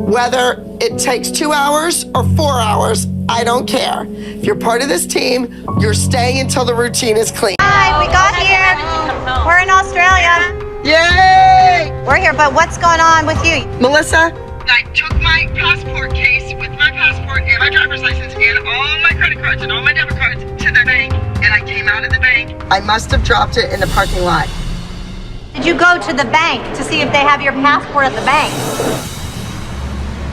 Whether it takes 2 hours or 4 hours, I don't care. If you're part of this team, you're staying until the routine is clean. Hi, we got here. We're in Australia. Yay! We're here, but what's going on with you? Melissa, I took my passport case with my passport and my driver's license and all my credit cards and all my debit cards to the bank, and I came out of the bank. I must have dropped it in the parking lot. Did you go to the bank to see if they have your passport at the bank?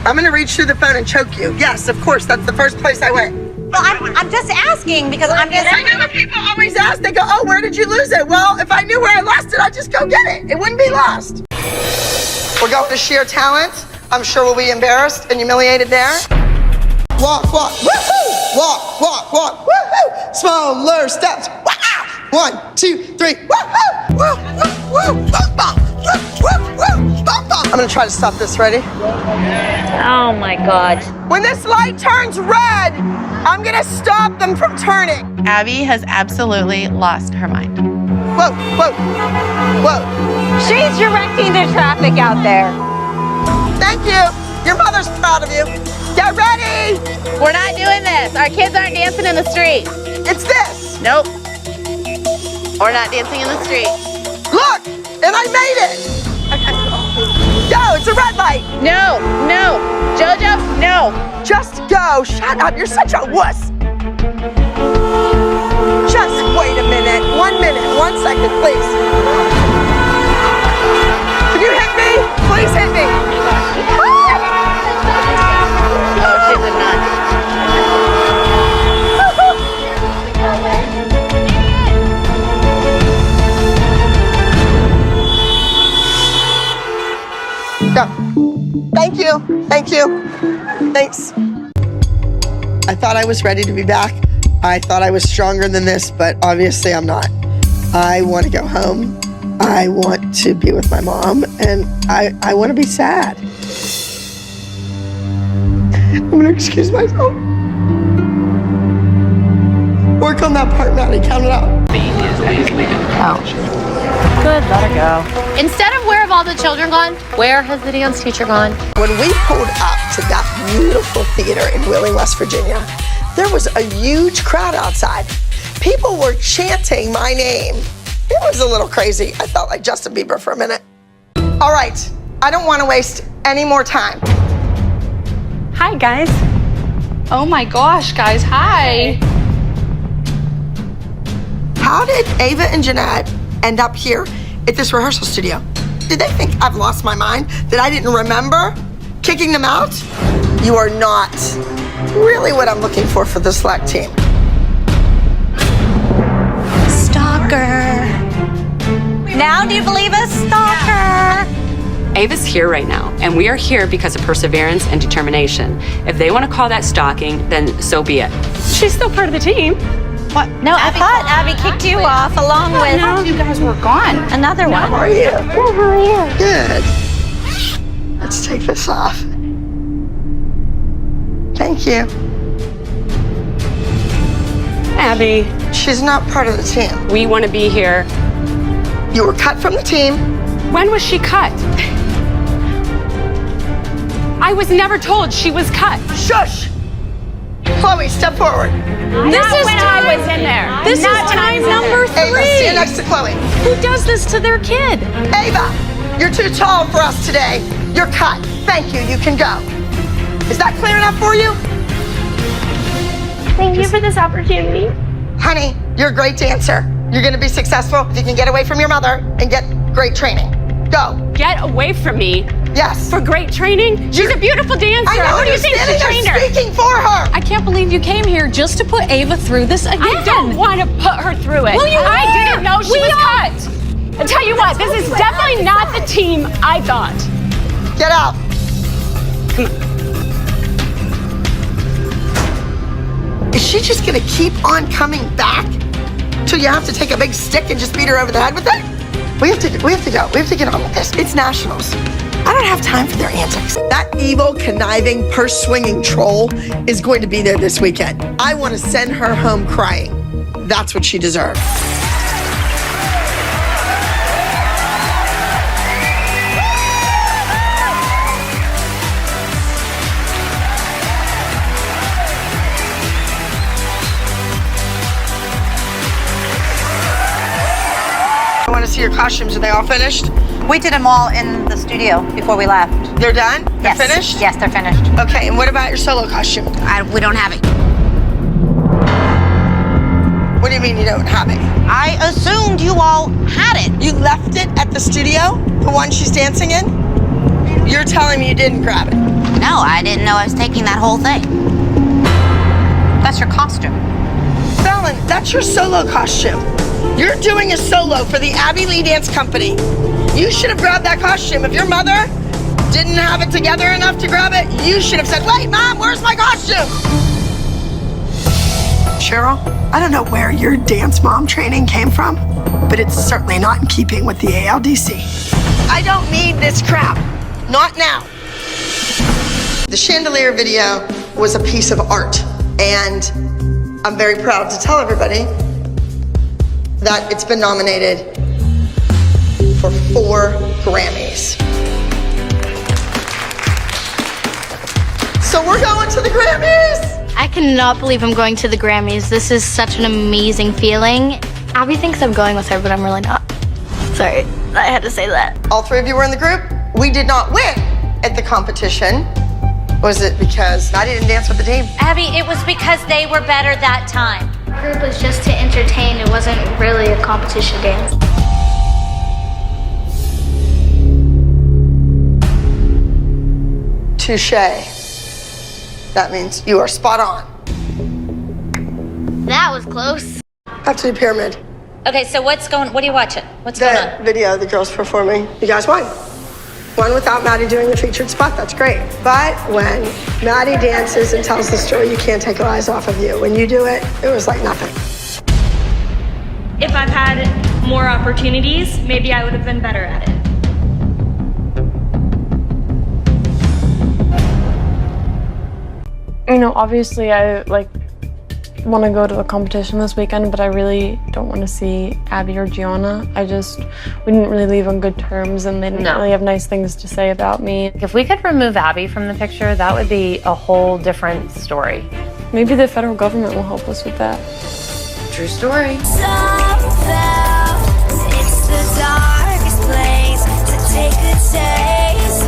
I'm gonna reach through the phone and choke you. Yes, of course, that's the first place I went. Well, I'm just asking because I'm just... I know, but people always ask, they go, oh, where did you lose it? Well, if I knew where I lost it, I'd just go get it. It wouldn't be lost. We're going to sheer talent. I'm sure we'll be embarrassed and humiliated there. Walk, walk, woohoo! Walk, walk, walk, woohoo! Smaller steps. Wah-ah! 1, 2, 3, woohoo! Woo, woo, woo, bum, bum, woo, woo, woo, bum, bum. I'm gonna try to stop this. Ready? Oh my God. When this light turns red, I'm gonna stop them from turning. Abby has absolutely lost her mind. Whoa, whoa, whoa. She's directing the traffic out there. Thank you. Your mother's proud of you. Get ready. We're not doing this. Our kids aren't dancing in the street. It's this. Nope. We're not dancing in the street. Look, and I made it. Go, it's a red light. No, no. Jojo, no. Just go. Shut up. You're such a wuss. Just wait a minute. 1 minute. 1 second, please. Can you hit me? Please hit me. Oh, she did not. Go. Thank you. Thank you. Thanks. I thought I was ready to be back. I thought I was stronger than this, but obviously I'm not. I want to go home. I want to be with my mom, and I want to be sad. I'm going to excuse myself. Work on that part, Maddie. Count it out. Oh. Good, let her go. Instead of where have all the children gone, where has the dance teacher gone? When we pulled up to that beautiful theater in Wheeling, West Virginia, there was a huge crowd outside. People were chanting my name. It was a little crazy. I felt like Justin Bieber for a minute. All right, I don't want to waste any more time. Hi, guys. Oh my gosh, guys, hi. How did Ava and Jeanette end up here at this rehearsal studio? Did they think I've lost my mind? That I didn't remember kicking them out? You are not really what I'm looking for the select team. Stalker. Now do you believe us? Stalker. Ava's here right now, and we are here because of perseverance and determination. If they want to call that stalking, then so be it. She's still part of the team. What? No, I thought Abby kicked you off along with... No, you guys were gone. Another one. How are you? Good. Let's take this off. Thank you. Abby, She's not part of the team. we want to be here. You were cut from the team. When was she cut? I was never told she was cut. Shush! Chloe, step forward. This is when I was in there. This is time number 3. Ava, stand next to Chloe. Who does this to their kid? Ava, you're too tall for us today. You're cut. Thank you. You can go. Is that clear enough for you? Thank you for this opportunity. Honey, you're a great dancer. You're going to be successful if you can get away from your mother and get great training. Go. Get away from me. Yes. For great training? She's a beautiful dancer. I know. Who do you think she trained her? Speaking for her. I can't believe you came here just to put Ava through this again. I don't want to put her through it. Well, you I are. didn't know she was cut. I tell you what, this is definitely not the team I thought. Get out. Is she just gonna keep on coming back till you have to take a big stick and just beat her over the head with it? We have to go. We have to get on with this. It's nationals. I don't have time for their antics. That evil, conniving, purse-swinging troll is going to be there this weekend. I want to send her home crying. That's what she deserves. see your costumes. Are they all finished? We did them all in the studio before we left. They're done? Yes. They're finished? Yes, they're finished. Okay, and what about your solo costume? We don't have it. What do you mean you don't have it? I assumed you all had it. You left it at the studio? The one she's dancing in? You're telling me you didn't grab it? No, I didn't know I was taking that whole thing. That's your costume. Fallon, that's your solo costume. You're doing a solo for the Abby Lee Dance Company. You should have grabbed that costume. If your mother didn't have it together enough to grab it, you should have said, wait, Mom, where's my costume? Cheryl, I don't know where your dance mom training came from, but it's certainly not in keeping with the ALDC. I don't need this crap. Not now. The chandelier video was a piece of art, and I'm very proud to tell everybody that it's been nominated for 4 Grammys. So we're going to the Grammys! I cannot believe I'm going to the Grammys. This is such an amazing feeling. Abby thinks I'm going with her, but I'm really not. Sorry, I had to say that. All 3 of you were in the group. We did not win at the competition. Was it because I didn't dance with the team? Abby, it was because they were better that time. The group was just to entertain. It wasn't really a competition dance. Touché. That means you are spot on. That was close. Up to the pyramid. Okay, so what are you watching? What's going The on? video, the girls performing. You guys won. Won without Maddie doing the featured spot. That's great. But when Maddie dances and tells the story, you can't take her eyes off of you. When you do it, it was like nothing. If I've had more opportunities, maybe I would have been better at it. You know, obviously I want to go to the competition this weekend, but I really don't want to see Abby or Gianna. We didn't really leave on good terms, and they didn't really have nice things to say about me. If we could remove Abby from the picture, that would be a whole different story. Maybe the federal government will help us with that. True story. It's the darkest place to take a taste.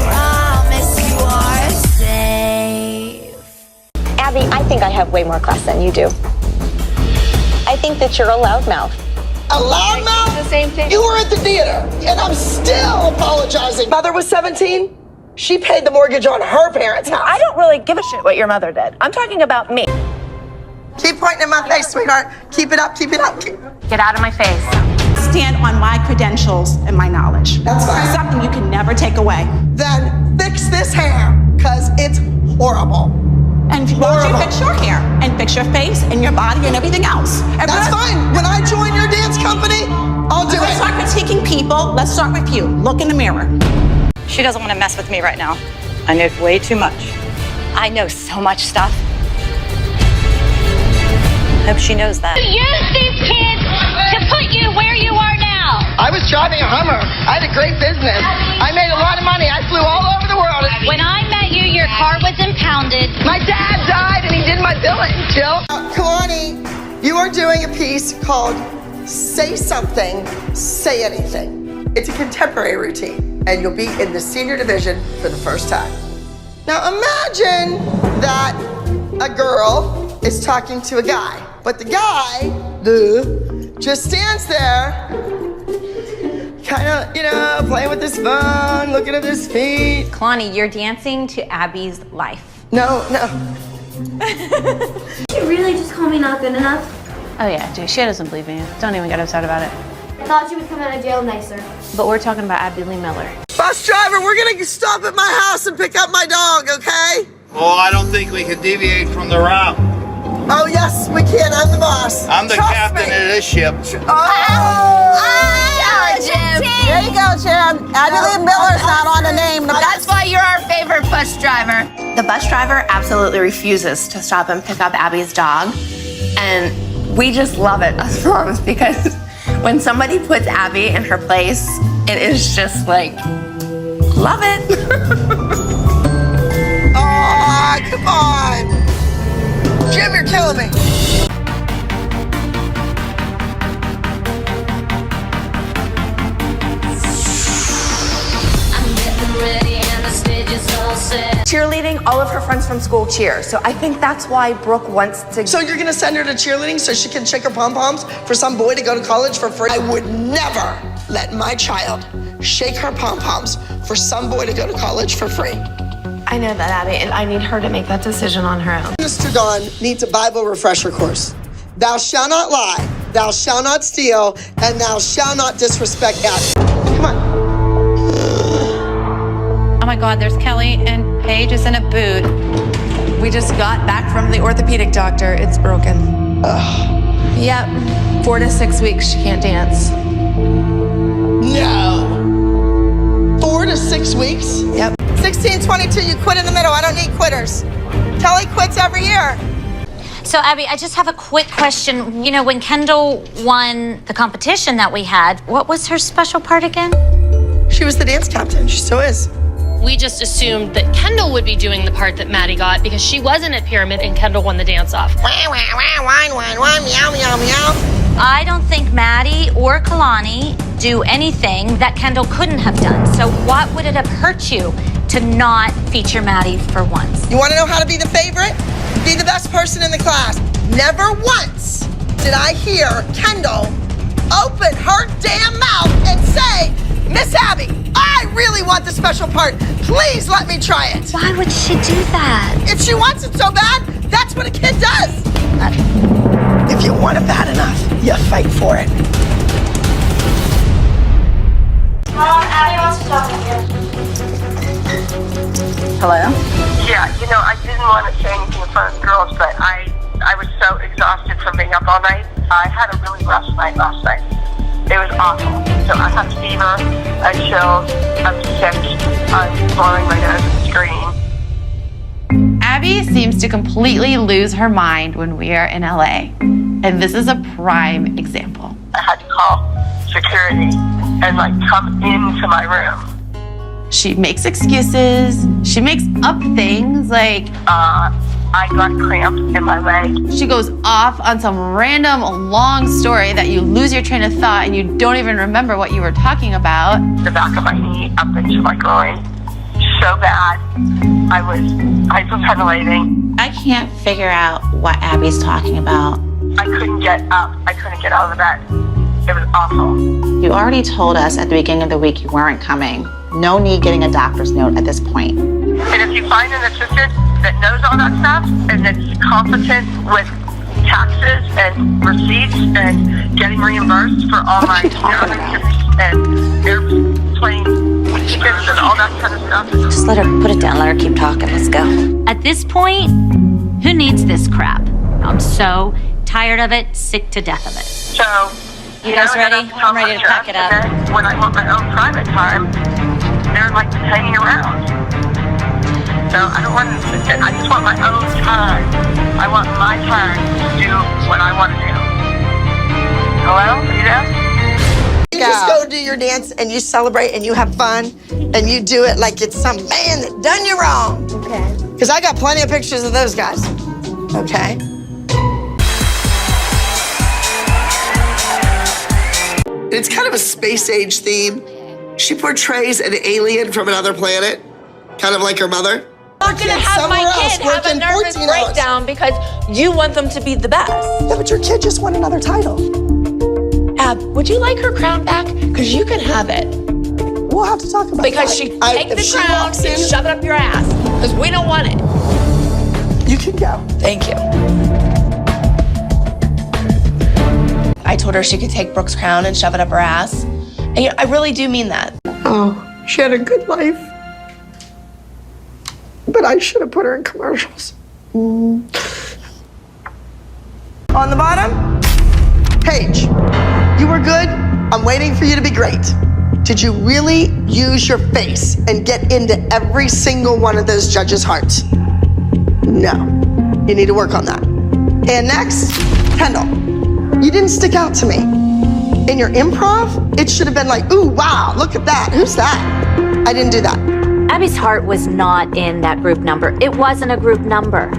Promise you are safe. Abby, I think I have way more class than you do. I think that you're a loudmouth. A loudmouth? The same thing. You were at the theater, and I'm still apologizing. Mother was 17. She paid the mortgage on her parents' house. I don't really give a shit what your mother did. I'm talking about me. Keep pointing in my face, sweetheart. Keep it up, keep it up. Get out of my face. Stand on my credentials and my knowledge. That's fine. Something you can never take away. Then fix this hair, because it's horrible. And why don't you fix your hair and fix your face and your body and everything else? That's fine. When I join your dance company, I'll do it. Let's start critiquing people. Let's start with you. Look in the mirror. She doesn't want to mess with me right now. I know way too much. I know so much stuff. Hope she knows that. Use these kids to put you where you are now. I was driving a Hummer. I had a great business. I made a lot of money. I flew all over the world. When I met you, your car was impounded. My dad died and he did my billing, Jill. Kalani, you are doing a piece called Say Something, Say Anything. It's a contemporary routine, and you'll be in the senior division for the first time. Now imagine that a girl is talking to a guy, but the guy just stands there, kind of, playing with his phone, looking at his feet. Kalani, you're dancing to Abby's life. No. You really just call me not good enough? Oh yeah, dude, she doesn't believe me. Don't even get upset about it. I thought she would come out of jail nicer. But we're talking about Abby Lee Miller. Bus driver, we're gonna stop at my house and pick up my dog, okay? Oh, I don't think we can deviate from the route. Oh, yes, we can. I'm the boss. I'm the captain of this ship. Jim. There you go, Jim. Abby Lee Miller's not on the name. That's why you're our favorite bus driver. The bus driver absolutely refuses to stop and pick up Abby's dog. And we just love it, us moms, because when somebody puts Abby in her place, it is just like, love it. Aw, come on. Jim, you're killing me. cheerleading, all of her friends from school cheer. So I think that's why Brooke wants to. So you're gonna send her to cheerleading so she can shake her pom-poms for some boy to go to college for free? I would never let my child shake her pom-poms for some boy to go to college for free. I know that, Abby, and I need her to make that decision on her own. Mr. Dawn needs a Bible refresher course. Thou shalt not lie, thou shalt not steal, and thou shalt not disrespect Abby. Come on. Oh my God, there's Kelly and Paige is in a boot. We just got back from the orthopedic doctor. It's broken. Ugh. Yep, 4 to 6 weeks she can't dance. No. 4 to 6 weeks? Yep. 16-22, you quit in the middle. I don't need quitters. Kelly quits every year. So, Abby, I just have a quick question. You know, when Kendall won the competition that we had, what was her special part again? She was the dance captain. She still is. We just assumed that Kendall would be doing the part that Maddie got because she wasn't at Pyramid and Kendall won the dance off. Wah, wah, wah, wah, wah, wah, meow, meow, meow. I don't think Maddie or Kalani do anything that Kendall couldn't have done. So what would it have hurt you to not feature Maddie for once? You want to know how to be the favorite? Be the best person in the class. Never once did I hear Kendall open her damn mouth and say, Miss Abby, I really want the special part. Please let me try it. Why would she do that? If she wants it so bad, that's what a kid does. If you want it bad enough, you fight for it. Mom, Abby wants to talk to you. Hello? Yeah, you know, I didn't want to say anything in front of the girls, but I was so exhausted from being up all night. I had a really rough night last night. It was awful. So I have fever, I chilled, I'm sick, I'm blowing my nose at the screen. Abby seems to completely lose her mind when we are in LA. And this is a prime example. I had to call security and come into my room. She makes excuses. She makes up things like, I got cramps in my leg. She goes off on some random long story that you lose your train of thought and you don't even remember what you were talking about. The back of my knee up into my groin. So bad. I was hyperventilating. I can't figure out what Abby's talking about. I couldn't get up. I couldn't get out of the bed. It was awful. You already told us at the beginning of the week you weren't coming. No need getting a doctor's note at this point. And if you find an assistant that knows all that stuff and that's competent with taxes and receipts and getting reimbursed for all my tickets and airplane tickets and all that kind of stuff. Just let her put it down. Let her keep talking. Let's go. At this point, who needs this crap? I'm so tired of it, sick to death of it. So, you guys ready? I'm ready to pack it up. When I want my own private time, they're hanging around. So I don't want to sit. I just want my own time. I want my time to do what I want to do. Hello? Are you there? You just go do your dance and you celebrate and you have fun and you do it like it's some man that done you wrong. Okay. Because I got plenty of pictures of those guys. Okay. It's kind of a space age theme. She portrays an alien from another planet, kind of like her mother. I'm not gonna have my kid have a nervous breakdown because you want them to be the best. Yeah, but your kid just won another title. Ab, would you like her crown back? Because you can have it. We'll have to talk about because that. She take the crown and shove it up your ass. Because we don't want it. You can go. Thank you. I told her she could take Brooke's crown and shove it up her ass. And I really do mean that. Oh, she had a good life. But I should have put her in commercials. On the bottom, Paige, you were good. I'm waiting for you to be great. Did you really use your face and get into every single one of those judges' hearts? No. You need to work on that. And next, Kendall, you didn't stick out to me. In your improv, it should have been ooh, wow, look at that. Who's that? I didn't do that. Abby's heart was not in that group number. It wasn't a group number.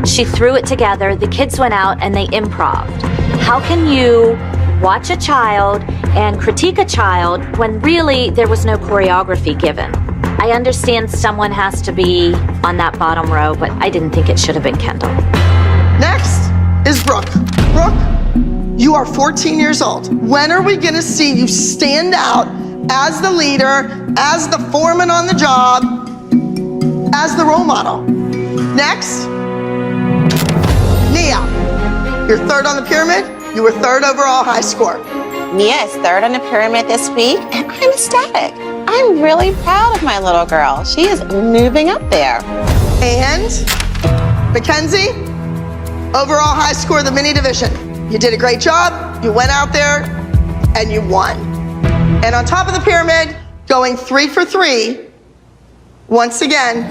She threw it together, the kids went out and they improved. How can you watch a child and critique a child when really there was no choreography given? I understand someone has to be on that bottom row, but I didn't think it should have been Kendall. Next is Brooke. Brooke, you are 14 years old. When are we gonna see you stand out as the leader, as the foreman on the job, as the role model? Next, Nia. You're third on the pyramid. You were third overall high score. Nia is third on the pyramid this week, and I'm ecstatic. I'm really proud of my little girl. She is moving up there. And McKenzie, overall high score of the mini division. You did a great job. You went out there and you won. And on top of the pyramid, going 3 for 3, once again,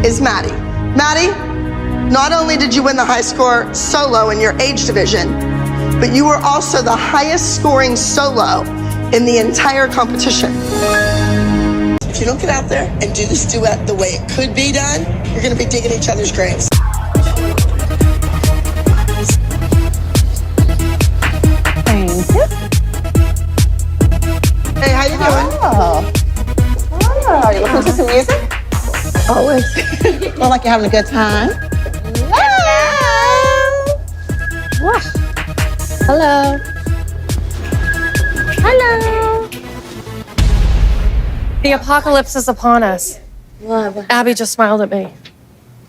is Maddie. Maddie, not only did you win the high score solo in your age division, but you were also the highest scoring solo in the entire competition. If you don't get out there and do this duet the way it could be done, you're gonna be digging each other's graves. Thank you. Hey, how you doing? Oh, you looking for some music? Always. Feel like you're having a good time? Hello. Hello. The apocalypse is upon us. Abby just smiled at me.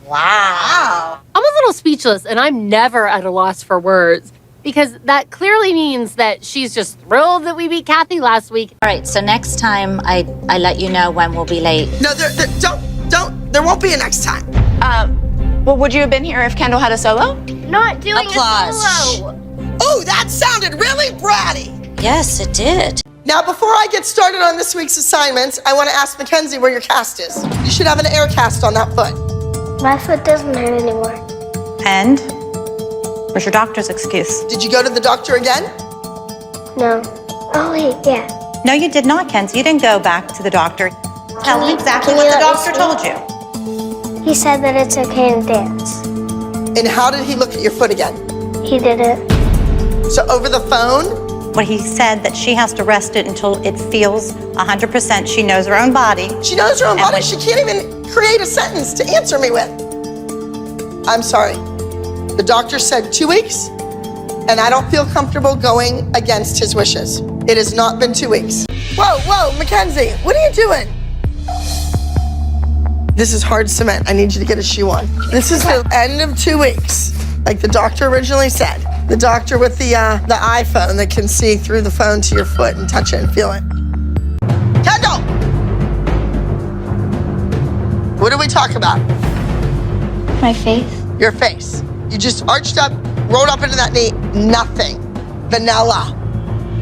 Wow. I'm a little speechless, and I'm never at a loss for words, because that clearly means that she's just thrilled that we beat Kathy last week. All right, so next time I let you know when we'll be late. No, there won't be a next time. Well, would you have been here if Kendall had a solo? Not doing Applause. a solo. Oh, that sounded really bratty. Yes, it did. Now, before I get started on this week's assignments, I want to ask McKenzie where your cast is. You should have an air cast on that foot. My foot doesn't hurt anymore. And? Where's your doctor's excuse? Did you go to the doctor again? No. Oh, wait, yeah. No, you did not, Kenzie. You didn't go back to the doctor. Tell me exactly what the doctor told you. He said that it's okay to dance. And how did he look at your foot again? He did it. So over the phone? Well, he said that she has to rest it until it feels 100%. She knows her own body. She knows her own body. She can't even create a sentence to answer me with. I'm sorry. The doctor said 2 weeks, and I don't feel comfortable going against his wishes. It has not been 2 weeks. Whoa, McKenzie, what are you doing? This is hard cement. I need you to get a shoe on. This is the end of 2 weeks, like the doctor originally said. The doctor with the iPhone that can see through the phone to your foot and touch it and feel it. Kendall! What did we talk about? My face. Your face. You just arched up, rolled up into that knee, nothing. Vanilla.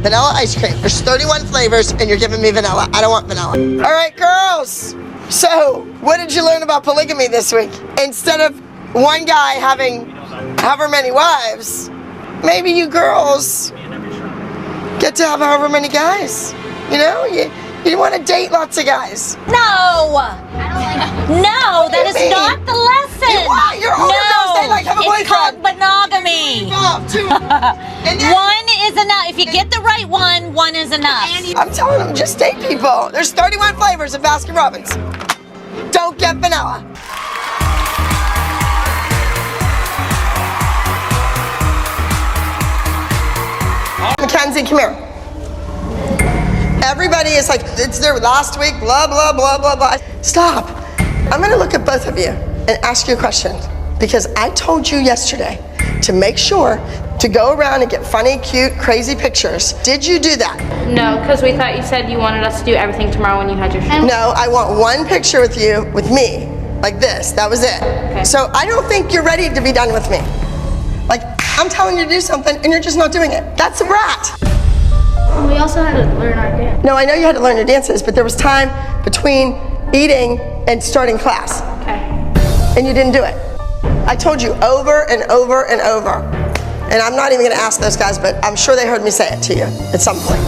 Vanilla ice cream. There's 31 flavors and you're giving me vanilla. I don't want vanilla. All right, girls. So, what did you learn about polygamy this week? Instead of one guy having however many wives, maybe you girls get to have however many guys. You know, you want to date lots of guys. No! No, that is not the lesson. Why? You're older girls, they like have a boyfriend. It's called monogamy. One is enough. If you get the right one is enough. I'm telling them, just date people. There's 31 flavors of Baskin Robbins. Don't get vanilla. McKenzie, come here. Everybody is like, it's their last week, blah, blah, blah, blah, blah. Stop. I'm gonna look at both of you and ask you a question, because I told you yesterday to make sure to go around and get funny, cute, crazy pictures. Did you do that? No, because we thought you said you wanted us to do everything tomorrow when you had your show. No, I want one picture with you, with me, like this. That was it. Okay. So I don't think you're ready to be done with me. Like, I'm telling you to do something and you're just not doing it. That's a brat. We also had to learn our dance. No, I know you had to learn your dances, but there was time between eating and starting class. Okay. And you didn't do it. I told you over and over and over. And I'm not even gonna ask those guys, but I'm sure they heard me say it to you at some point.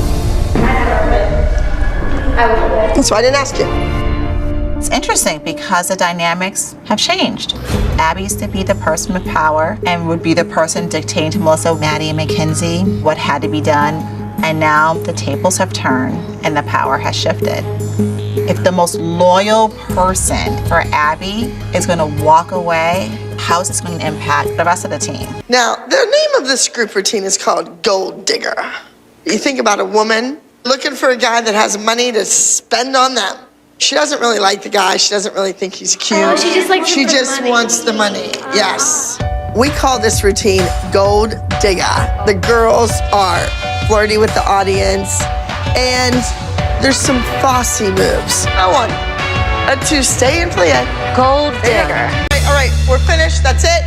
That's why I didn't ask you. It's interesting because the dynamics have changed. Abby used to be the person with power and would be the person dictating to Melissa, Maddie, and McKenzie what had to be done. And now the tables have turned and the power has shifted. If the most loyal person for Abby is going to walk away, how is this going to impact the rest of the team? Now, the name of this group routine is called Gold Digger. You think about a woman looking for a guy that has money to spend on them. She doesn't really like the guy. She doesn't really think he's cute. Oh, she just likes him She for just money. wants the money. Yes. We call this routine Gold Digger. The girls are flirty with the audience, and there's some bossy moves. No one. A two, stay and play it. Gold digger. All right, we're finished. That's it.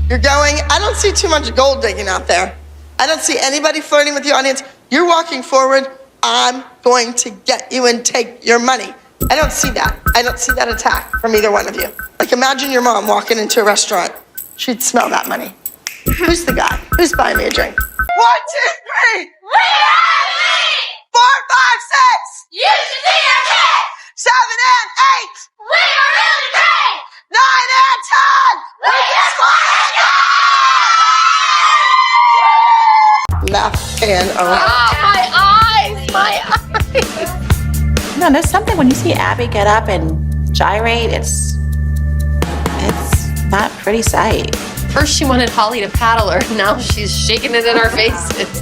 You're going. I don't see too much gold digging out there. I don't see anybody flirting with the audience. You're walking forward. I'm going to get you and take your money. I don't see that. I don't see that attack from either one of you. Like, imagine your mom walking into a restaurant. She'd smell that money. Who's the guy? Who's buying me a drink? 1, 2, 3. We are me! 4, 5, 6. You should see your kid. 7 and 8. We are really great. 9 and 10. We just want to go. Left and around. My eyes. No, there's something when you see Abby get up and gyrate, it's not a pretty sight. First she wanted Holly to paddle her, now she's shaking it in our faces.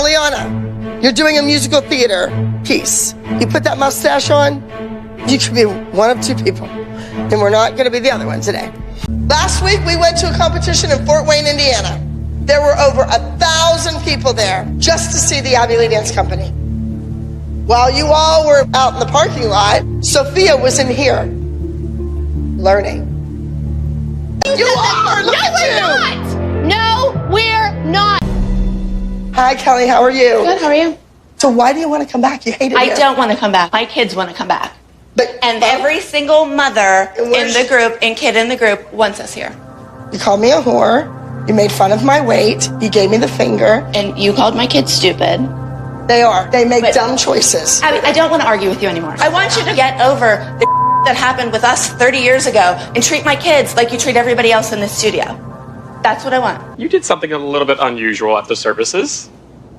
Liana, you're doing a musical theater piece. You put that mustache on, you could be one of two people. And we're not gonna be the other one today. Last week, we went to a competition in Fort Wayne, Indiana. There were over 1,000 people there just to see the Abby Lee Dance Company. While you all were out in the parking lot, Sophia was in here, learning. You are, look at you! No, we're not. Hi, Kelly, how are you? Good, how are you? So why do you want to come back? You hate it I here. don't want to come back. My kids want to come back. But And every single mother in the group and kid in the group wants us here. You called me a whore. You made fun of my weight. You gave me the finger. And you called my kids stupid. They are. They make dumb choices. I don't want to argue with you anymore. I want you to get over the that happened with us 30 years ago and treat my kids like you treat everybody else in the studio. That's what I want. You did something a little bit unusual at the services.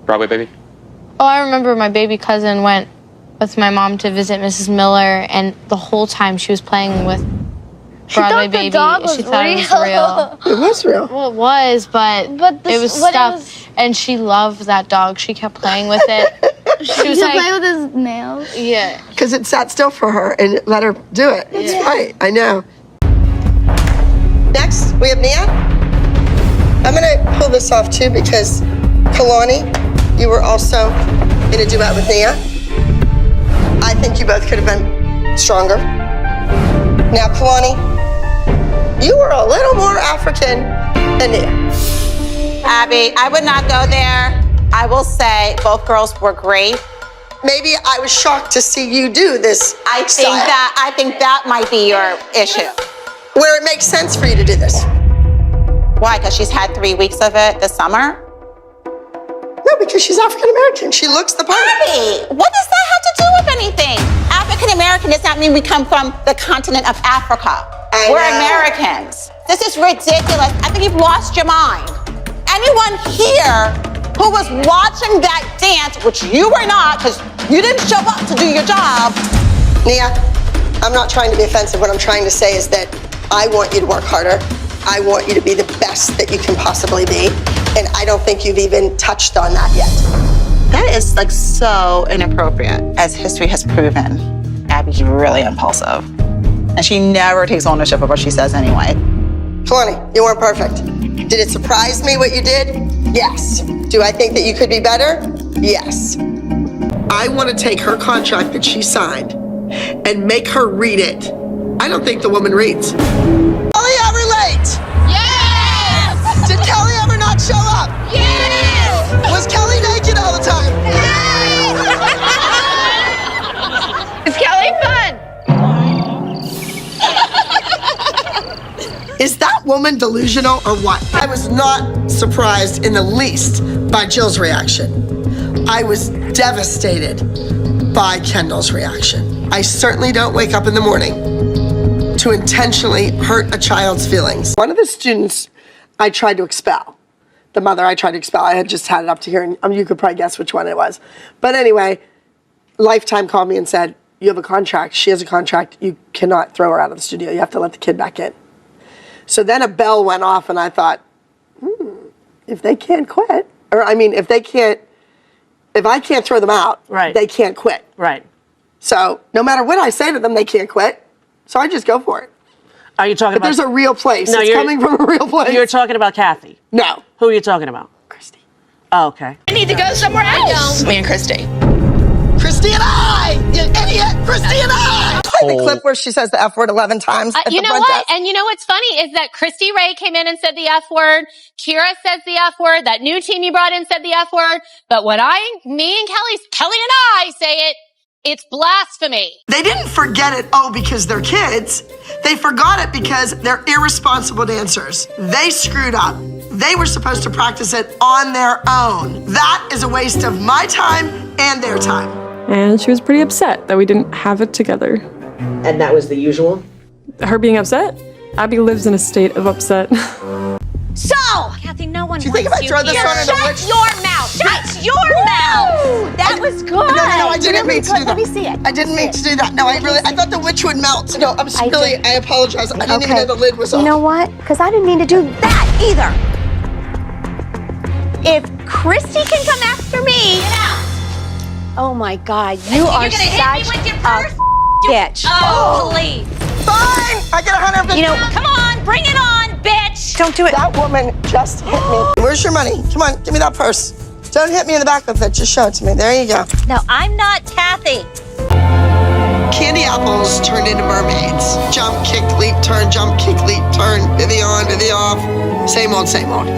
Broadway baby. Oh, I remember my baby cousin went with my mom to visit Mrs. Miller, and the whole time she was playing with Broadway thought the Baby. dog was She thought it was real. real. It was real. Well, it was, but it was stuff. And she loved that dog. She kept playing with it. She was like, play with his nails. Yeah. Because it sat still for her and let her do it. That's right. I know. Next, we have Nia. I'm going to pull this off too because Kalani, you were also in a duet with Nia. I think you both could have been stronger. Now, Kalani, you were a little more African than Nia. Abby, I would not go there. I will say both girls were great. Maybe I was shocked to see you do this. I think that might be your issue. Where it makes sense for you to do this. Why? Because she's had 3 weeks of it this summer? No, because she's African American. She looks the part. Abby, what does that have to do with anything? African American does not mean we come from the continent of Africa. We're Americans. This is ridiculous. I think you've lost your mind. Anyone here who was watching that dance, which you were not, because you didn't show up to do your job. Nia, I'm not trying to be offensive. What I'm trying to say is that I want you to work harder. I want you to be the best that you can possibly be. And I don't think you've even touched on that yet. That is like so inappropriate. As history has proven, Abby's really impulsive. And she never takes ownership of what she says anyway. Kalani, you weren't perfect. Did it surprise me what you did? Yes. Do I think that you could be better? Yes. I want to take her contract that she signed and make her read it. I don't think the woman reads. Kelly ever late? Yes! Did Kelly ever not show up? Yes! Was Kelly naked all the time? Is Kelly fun? Is that woman delusional or what? I was not surprised in the least by Jill's reaction. I was devastated by Kendall's reaction. I certainly don't wake up in the morning to intentionally hurt a child's feelings. One of the students I tried to expel the mother I tried to expel. I had just had it up to here, and you could probably guess which one it was. But anyway, Lifetime called me and said, you have a contract. She has a contract. You cannot throw her out of the studio. You have to let the kid back in. So then a bell went off, and I thought, if they can't quit, or I mean, if I can't throw them out, they can't quit. Right. So no matter what I say to them, they can't quit. So I just go for it. Are you talking about? There's a real place. No, it's coming from a real place. You're talking about Kathy. No. Who are you talking about? Christy. Oh, okay. I need to go somewhere else. Me and Christy. Christy and I! You idiot! Christy and I! Play the clip where she says the F word 11 times. You know what? And you know what's funny is that Christy Ray came in and said the F word. Kira says the F word. That new team you brought in said the F word. But when me and Kelly and I say it, it's blasphemy. They didn't forget it, because they're kids. They forgot it because they're irresponsible dancers. They screwed up. They were supposed to practice it on their own. That is a waste of my time and their time. And she was pretty upset that we didn't have it together. And that was the usual? Her being upset? Abby lives in a state of upset. So, Kathy, no one Do you think if I throw this on into which... shut your mouth. Shut your mouth. That was good. No, I didn't mean to do that. Let me see it. I didn't mean to do that. No, I thought the witch would melt. No, I apologize. I didn't even know the lid was off. You know what? Because I didn't mean to do that either. If Christy can come after me. Get out. Oh my God, you are such a bitch. Oh, please. Fine. I get 150. Come on, bring it on, bitch. Don't do it. That woman just hit me. Where's your money? Come on, give me that purse. Don't hit me in the back with it. Just show it to me. There you go. No, I'm not Kathy. Candy apples turned into mermaids. Jump, kick, leap, turn, jump, kick, leap, turn. Vivi on, Vivi off. Same old, same old.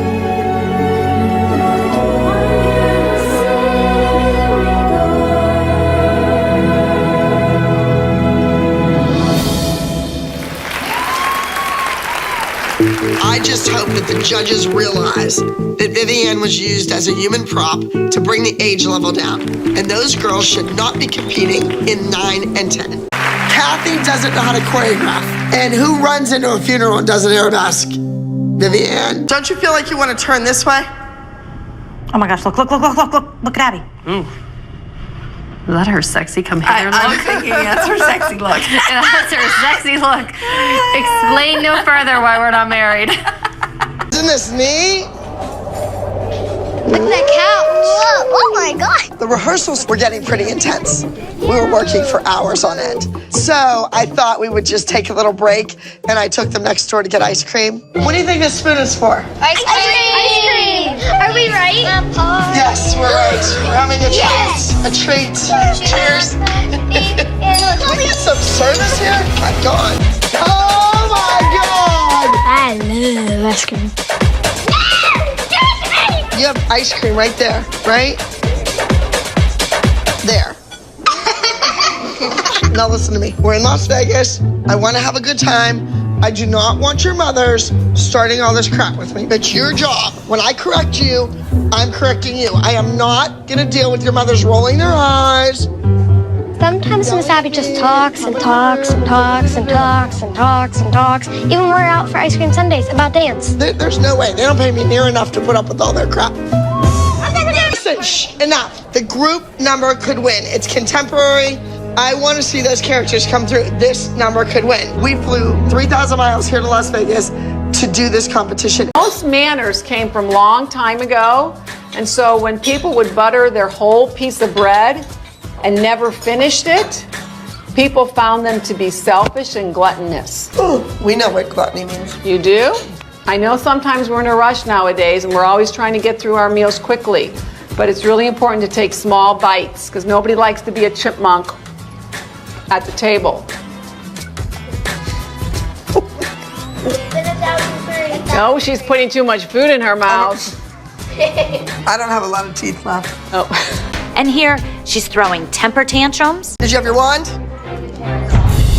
I just hope that the judges realize that Vivienne was used as a human prop to bring the age level down. And those girls should not be competing in 9 and 10. Kathy doesn't know how to choreograph. And who runs into a funeral and does an arabesque? Vivienne. Don't you feel like you want to turn this way? Oh my gosh, look at Abby. Ooh. Is that her sexy come hither look? I'm thinking that's her sexy look. That's her sexy look. Explain no further why we're not married. Isn't this neat? Look at that couch. Whoa, oh my God. The rehearsals were getting pretty intense. We were working for hours on end. So I thought we would just take a little break, and I took them next door to get ice cream. What do you think this spoon is for? Ice cream. Are we right? Yes, we're right. We're having a treat. A treat. Cheers. Can we get some service here? My God. Oh my God. I love ice cream. You have ice cream right there, right? There. Now listen to me. We're in Las Vegas. I want to have a good time. I do not want your mothers starting all this crap with me. It's your job. When I correct you, I'm correcting you. I am not going to deal with your mothers rolling their eyes. Sometimes Miss Abby just talks and talks and talks and talks and talks and talks. Even when we're out for ice cream Sundays about dance. There's no way. They don't pay me near enough to put up with all their crap. Listen, shh, enough. The group number could win. It's contemporary. I want to see those characters come through. This number could win. We flew 3,000 miles here to Las Vegas to do this competition. Most manners came from long time ago. And so when people would butter their whole piece of bread and never finished it, people found them to be selfish and gluttonous. Ooh, we know what gluttony means. You do? I know sometimes we're in a rush nowadays and we're always trying to get through our meals quickly, but it's really important to take small bites because nobody likes to be a chipmunk at the table. No, she's putting too much food in her mouth. I don't have a lot of teeth left. Oh. And here, she's throwing temper tantrums. Did you have your wand?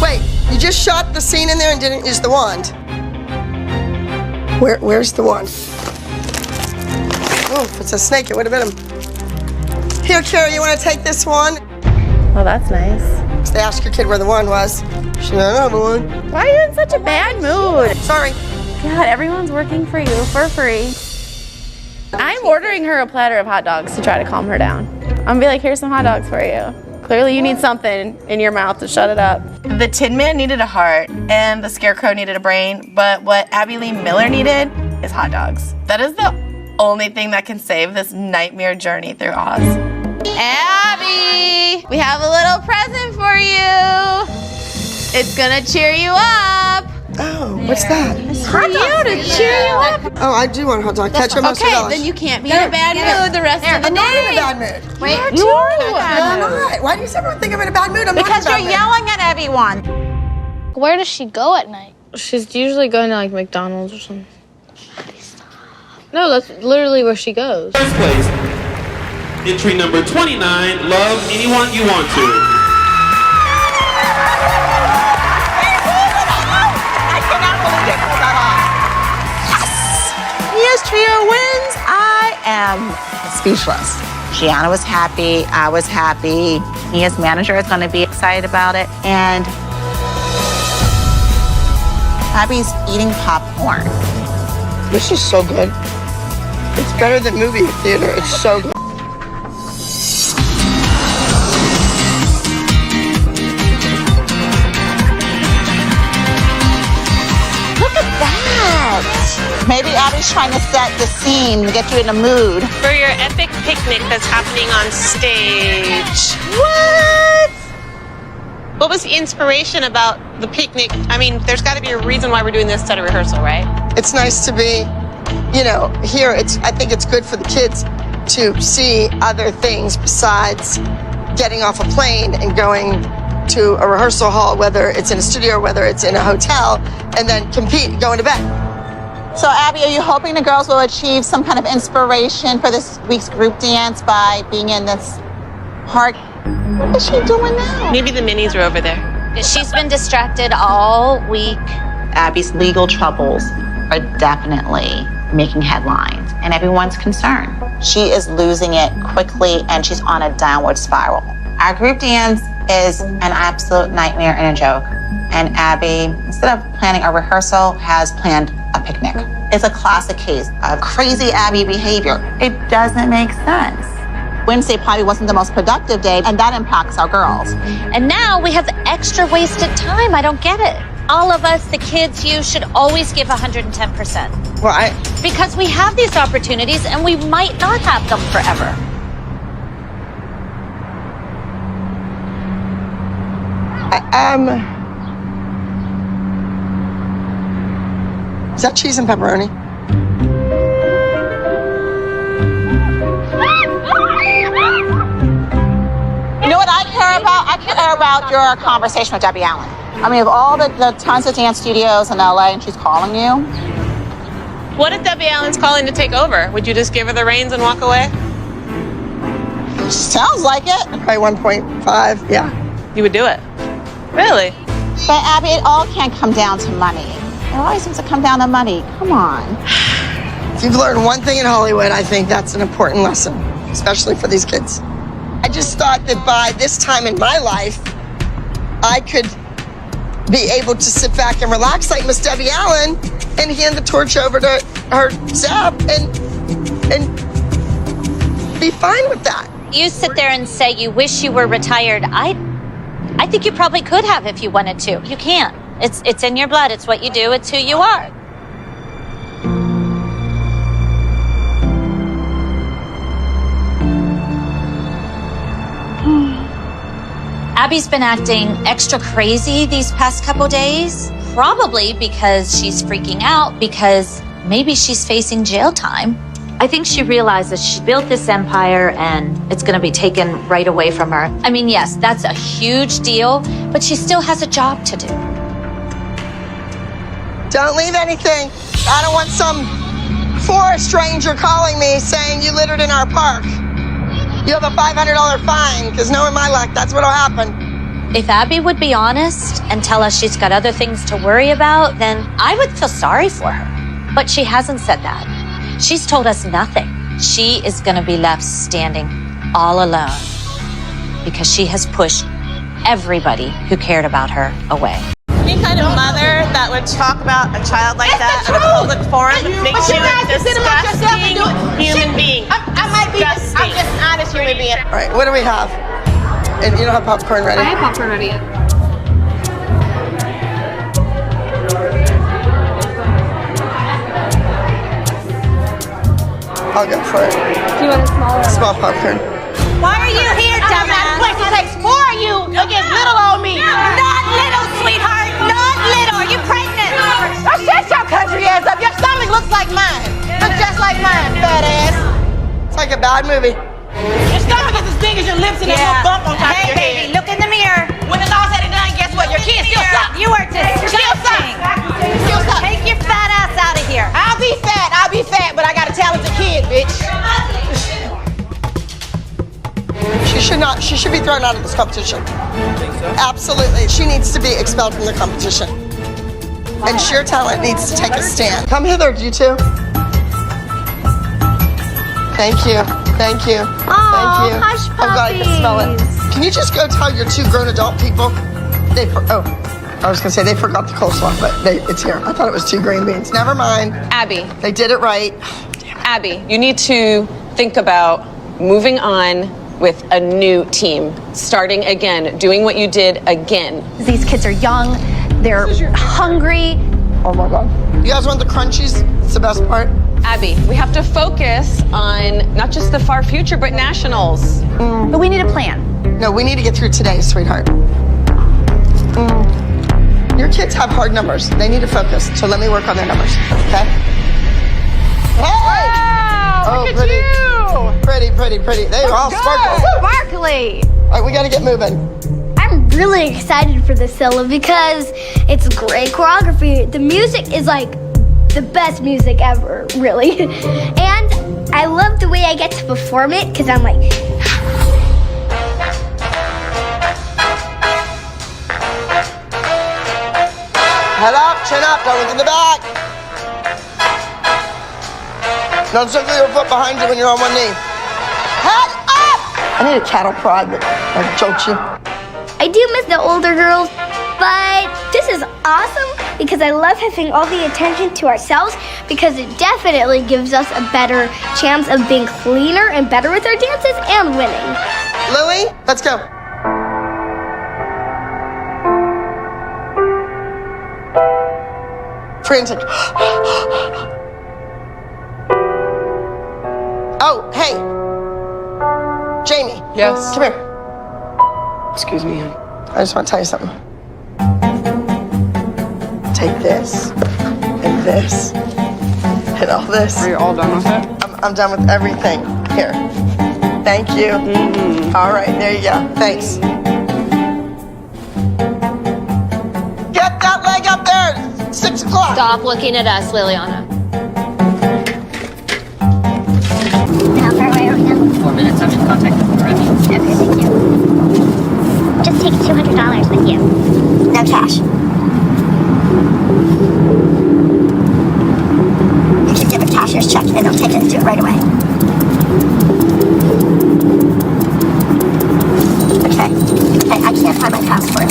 Wait, you just shot the scene in there and didn't use the wand. Where's the wand? Oh, if it's a snake, it would have been him. Here, Kara, you want to take this wand? Well, that's nice. So they asked your kid where the wand was. She said, I don't have a wand. Why are you in such a bad mood? Sorry. God, everyone's working for you for free. I'm ordering her a platter of hot dogs to try to calm her down. I'm gonna be like, here's some hot dogs for you. Clearly you need something in your mouth to shut it up. The Tin Man needed a heart and the Scarecrow needed a brain, but what Abby Lee Miller needed is hot dogs. That is the only thing that can save this nightmare journey through Oz. Abby, we have a little present for you. It's gonna cheer you up. Oh, what's that? It's for you to cheer you up. Oh, I do want a hot dog. Ketchup, mustard, Okay, relish. then you can't be in a bad mood the rest of the I'm day. not in a bad mood. Wait, You are in a No, bad I'm mood. not. Why do you everyone think I'm in a bad mood? I'm because not you're in a bad mood. yelling at everyone. Where does she go at night? She's usually going to like McDonald's or something. No, that's literally where she goes. First place, entry number 29, Love Anyone You Want To. Yes, trio wins. I am speechless. Gianna was happy. I was happy. Mia's manager is going to be excited about it. And Abby's eating popcorn. This is so good. It's better than movie theater. It's so good. Look at that. Maybe Abby's trying to set the scene to get you in a mood. For your epic picnic that's happening on stage. What was the inspiration about the picnic? I mean, there's got to be a reason why we're doing this at a rehearsal, right? It's nice to be, you know, here. I think it's good for the kids to see other things besides getting off a plane and going to a rehearsal hall, whether it's in a studio or whether it's in a hotel, and then compete, going to bed. So, Abby, are you hoping the girls will achieve some kind of inspiration for this week's group dance by being in this park? What is she doing now? Maybe the minis are over there. She's been distracted all week. Abby's legal troubles are definitely making headlines, and everyone's concerned. She is losing it quickly, and she's on a downward spiral. Our group dance is an absolute nightmare and a joke. And Abby, instead of planning a rehearsal, has planned a picnic. It's a classic case of crazy Abby behavior. It doesn't make sense. Wednesday probably wasn't the most productive day, and that impacts our girls. And now we have extra wasted time. I don't get it. All of us, the kids, you should always give 110%. Why? Because we have these opportunities and we might not have them forever. Is that cheese and pepperoni? You know what I care about? I care about your conversation with Debbie Allen. I mean, of all the tons of dance studios in LA, and she's calling you. What if Debbie Allen's calling to take over? Would you just give her the reins and walk away? Sounds like it. Probably 1.5, yeah. You would do it? Really? But Abby, it all can't come down to money. It always seems to come down to money. Come on. If you've learned one thing in Hollywood, I think that's an important lesson, especially for these kids. I just thought that by this time in my life, I could be able to sit back and relax like Miss Debbie Allen and hand the torch over to her Zap and be fine with that. You sit there and say you wish you were retired. I think you probably could have if you wanted to. You can't. It's in your blood. It's what you do. It's who you are. Abby's been acting extra crazy these past couple days, probably because she's freaking out because maybe she's facing jail time. I think she realizes she built this empire and it's going to be taken right away from her. I mean, yes, that's a huge deal, but she still has a job to do. Don't leave anything. I don't want some forest stranger calling me saying you littered in our park. You have a $500 fine, because knowing my luck, that's what'll happen. If Abby would be honest and tell us she's got other things to worry about, then I would feel sorry for her. But she hasn't said that. She's told us nothing. She is going to be left standing all alone because she has pushed everybody who cared about her away. Can you kind of mother that would talk about a child like that in a public forum makes you a disgusting human being. I might be. I'm just an honest human being. All right, what do we have? And you don't have popcorn ready? I have popcorn ready. I'll go for it. Do you want a smaller? Small popcorn. Why are you here, dumbass? Place it takes 4 of you against little old me. Not little, sweetheart. Not little. Are you pregnant? Oh, shut your country ass up. Your stomach looks like mine. Looks just like mine, fat ass. It's like a bad movie. Your stomach is as big as your lips and that little bump on top of your Hey, baby, look in the mirror. When it's all said and done, guess what? Your kids still suck. You are disgusting. Still suck. Take your fat ass out of here. I'll be fat, but I got a talented kid, bitch. She should be thrown out of this competition. Absolutely. She needs to be expelled from the competition. And sheer talent needs to take a stand. Come hither, you two. Thank you. Thank you. Thank you. Hush puppies. I'm glad I can smell it. Can you just go tell your 2 grown adult people? I was gonna say they forgot the coleslaw, but it's here. I thought it was 2 green beans. Never mind. Abby. They did it right. Abby, you need to think about moving on with a new team, starting again, doing what you did again. These kids are young, they're hungry. Oh my God. You guys want the crunchies? It's the best part. Abby, we have to focus on not just the far future, but nationals. But we need a plan. No, we need to get through today, sweetheart. Your kids have hard numbers. They need to focus. So let me work on their numbers, okay? Hey! Wow, look at you! Pretty. They all sparkle. Sparkly. All right, we gotta get moving. I'm really excited for this solo because it's great choreography. The music is like the best music ever, really. And I love the way I get to perform it because I'm like, Head up, chin up, don't look in the back. Don't circle your foot behind you when you're on one knee. Head up! I need a cattle prod that jokes you. I do miss the older girls, but this is awesome because I love having all the attention to ourselves because it definitely gives us a better chance of being cleaner and better with our dances and winning. Louie, let's go. Frantic. Oh, hey. Jamie. Yes. Come here. Excuse me. I just want to tell you something. Take this and this and all this. Are you all done with it? I'm done with everything. Here. Thank you. All right, there you go. Thanks. Get that leg up there. 6 o'clock. Stop looking at us, Liliana. How far away are we now? 4 minutes. I'm in contact with the Grammy. Okay, thank you. Just take $200 with you. No cash. You should give a cashier's check and they'll take it and do it right away. Okay, I can't find my passport.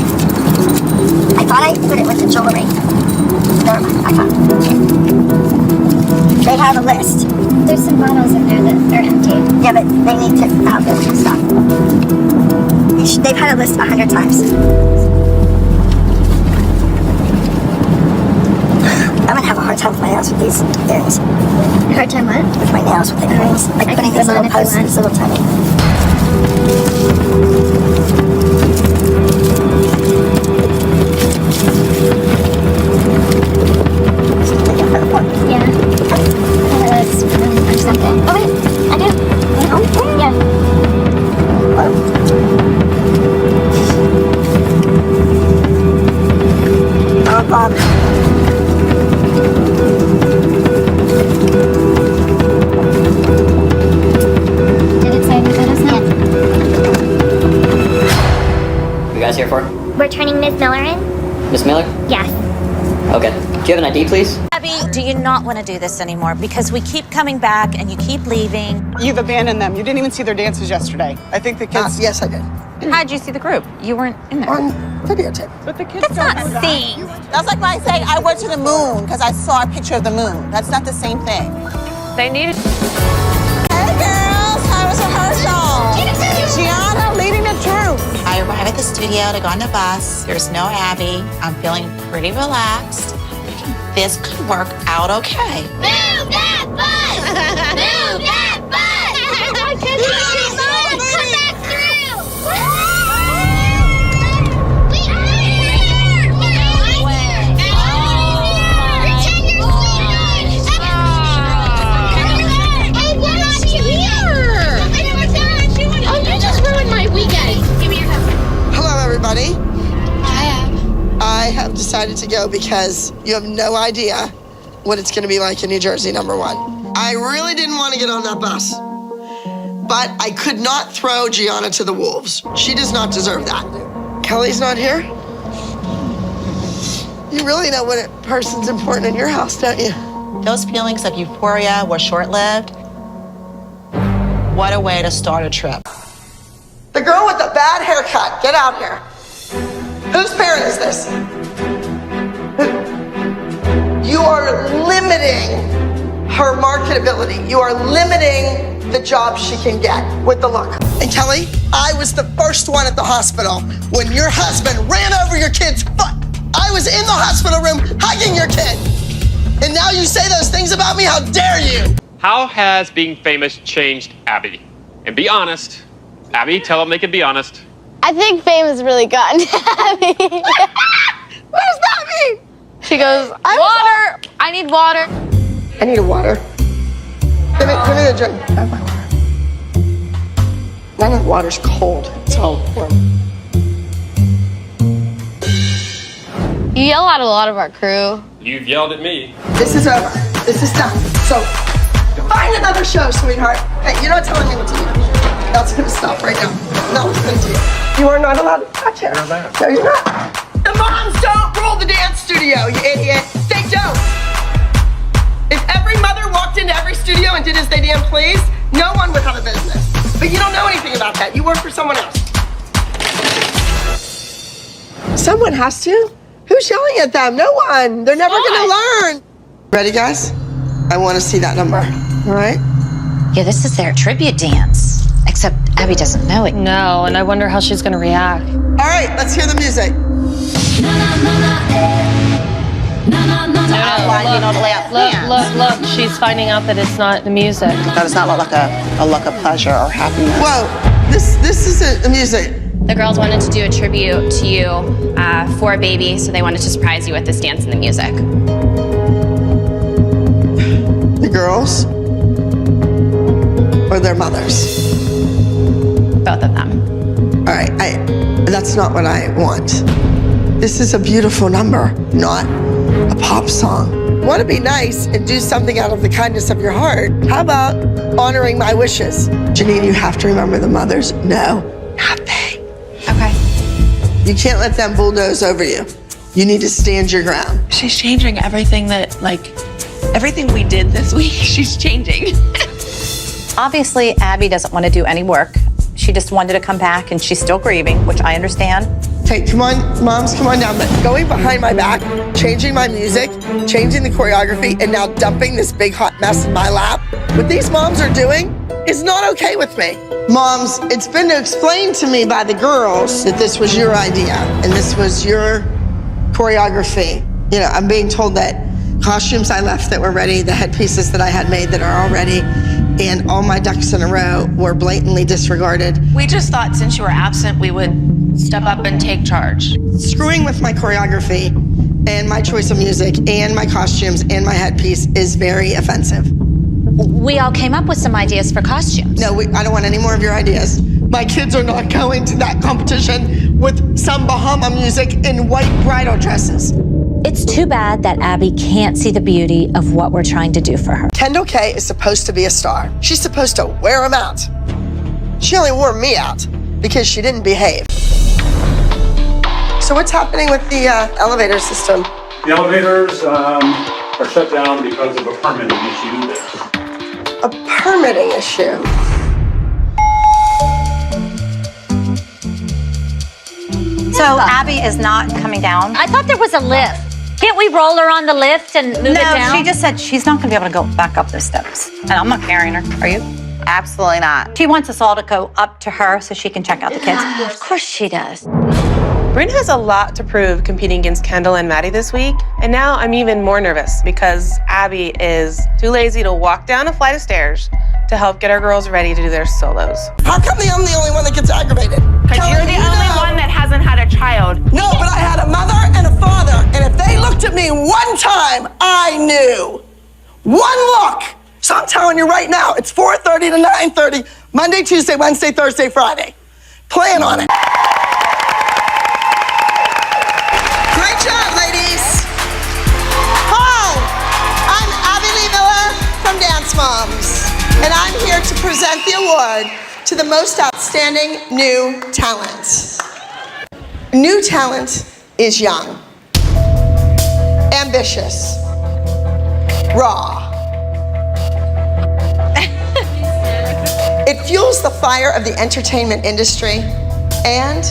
I thought I put it with the jewelry. Never mind, I found it. They have a list. There's some bottles in there that are empty. Yeah, but they need to have this stuff. They've had a list 100 times. I'm gonna have a hard time with my nails with these earrings. Hard time what? With my nails with the earrings. Like putting these little posts, these little tiny. Yeah. Or something. Oh wait, I do. Yeah. Oh, Bob. Did it say any photos now? What are you guys here for? We're turning Miss Miller in. Miss Miller? Yes. Okay. Do you have an ID, please? Abby, do you not want to do this anymore? Because we keep coming back and you keep leaving. You've abandoned them. You didn't even see their dances yesterday. I think the kids... yes, I did. How'd you see the group? You weren't in there. On videotape. But the kids That's not seeing. That's like when I say I went to the moon because I saw a picture of the moon. That's not the same thing. They needed. Hey girls, how was rehearsal? Gianna leading the troop. I arrive at the studio to go on the bus. There's no Abby. I'm feeling pretty relaxed. This could work out okay. Move that bus! Move that bus! Come back through! Pretend you're sweetheart! Oh, we're not here! Oh, you just ruined my weekend. Give me your cup. Hello, everybody. Hi, Ab. I have decided to go because you have no idea what it's going to be like in New Jersey, number one. I really didn't want to get on that bus, but I could not throw Gianna to the wolves. She does not deserve that. Kelly's not here? You really know when a person's important in your house, don't you? Those feelings of euphoria were short-lived. What a way to start a trip. The girl with the bad haircut, get out here. Whose parent is this? You are limiting her marketability. You are limiting the job she can get with the look. And Kelly, I was the first one at the hospital when your husband ran over your kid's foot. I was in the hospital room hugging your kid. And now you say those things about me? How dare you? How has being famous changed Abby? And be honest. Abby, tell them they can be honest. I think fame has really gotten to Abby. What does that mean? She goes, water! I need water. I need a water. Give me the drink. I have my water. None of the water's cold. It's all warm. You yell at a lot of our crew. You've yelled at me. This is over. This is done. So, find another show, sweetheart. Hey, you're not telling me what to do. That's gonna stop right now. No, it's gonna do. You are not allowed to touch it. No, you're not. The moms don't rule the dance studio, you idiot. They don't. If every mother walked into every studio and did as they damn pleased, no one would have a business. But you don't know anything about that. You work for someone else. Someone has to. Who's yelling at them? No one. They're never gonna learn. Ready, guys? I want to see that number. All right? Yeah, this is their tribute dance. Except Abby doesn't know it. No, and I wonder how she's gonna react. All right, let's hear the music. Look, she's finding out that it's not the music. That does not look like a look of pleasure or happiness. Whoa, this isn't the music. The girls wanted to do a tribute to you for a baby, so they wanted to surprise you with this dance and the music. The girls or their mothers? Both of them. All right, that's not what I want. This is a beautiful number, not a pop song. Want to be nice and do something out of the kindness of your heart? How about honoring my wishes? Janine, you have to remember the mothers. No, not they. Okay. You can't let them bulldoze over you. You need to stand your ground. She's changing everything everything we did this week, she's changing. Obviously, Abby doesn't want to do any work. She just wanted to come back, and she's still grieving, which I understand. Okay, come on, moms, come on down. But going behind my back, changing my music, changing the choreography, and now dumping this big hot mess in my lap, what these moms are doing is not okay with me. Moms, it's been explained to me by the girls that this was your idea and this was your choreography. You know, I'm being told that costumes I left that were ready, the headpieces that I had made that are all ready, and all my ducks in a row were blatantly disregarded. We just thought since you were absent, we would step up and take charge. Screwing with my choreography and my choice of music and my costumes and my headpiece is very offensive. We all came up with some ideas for costumes. No, I don't want any more of your ideas. My kids are not going to that competition with some Bahama music in white bridal dresses. It's too bad that Abby can't see the beauty of what we're trying to do for her. Kendall K is supposed to be a star. She's supposed to wear him out. She only wore me out because she didn't behave. So what's happening with the elevator system? The elevators are shut down because of a permitting issue. A permitting issue? So Abby is not coming down? I thought there was a lift. Can't we roll her on the lift and move it down? No, she just said she's not gonna be able to go back up those steps. And I'm not carrying her, are you? Absolutely not. She wants us all to go up to her so she can check out the kids. Of course she does. Bryn has a lot to prove competing against Kendall and Maddie this week, and now I'm even more nervous because Abby is too lazy to walk down a flight of stairs to help get our girls ready to do their solos. How come I'm the only one that gets aggravated? Because you're the only one that hasn't had a child. No, but I had a mother and a father, and if they looked at me one time, I knew. One look. So I'm telling you right now, it's 4:30 to 9:30, Monday, Tuesday, Wednesday, Thursday, Friday. Plan on it. Great job, ladies. Hi, I'm Abby Lee Miller from Dance Moms, and I'm here to present the award to the most outstanding new talent. New talent is young, ambitious, raw. It fuels the fire of the entertainment industry, and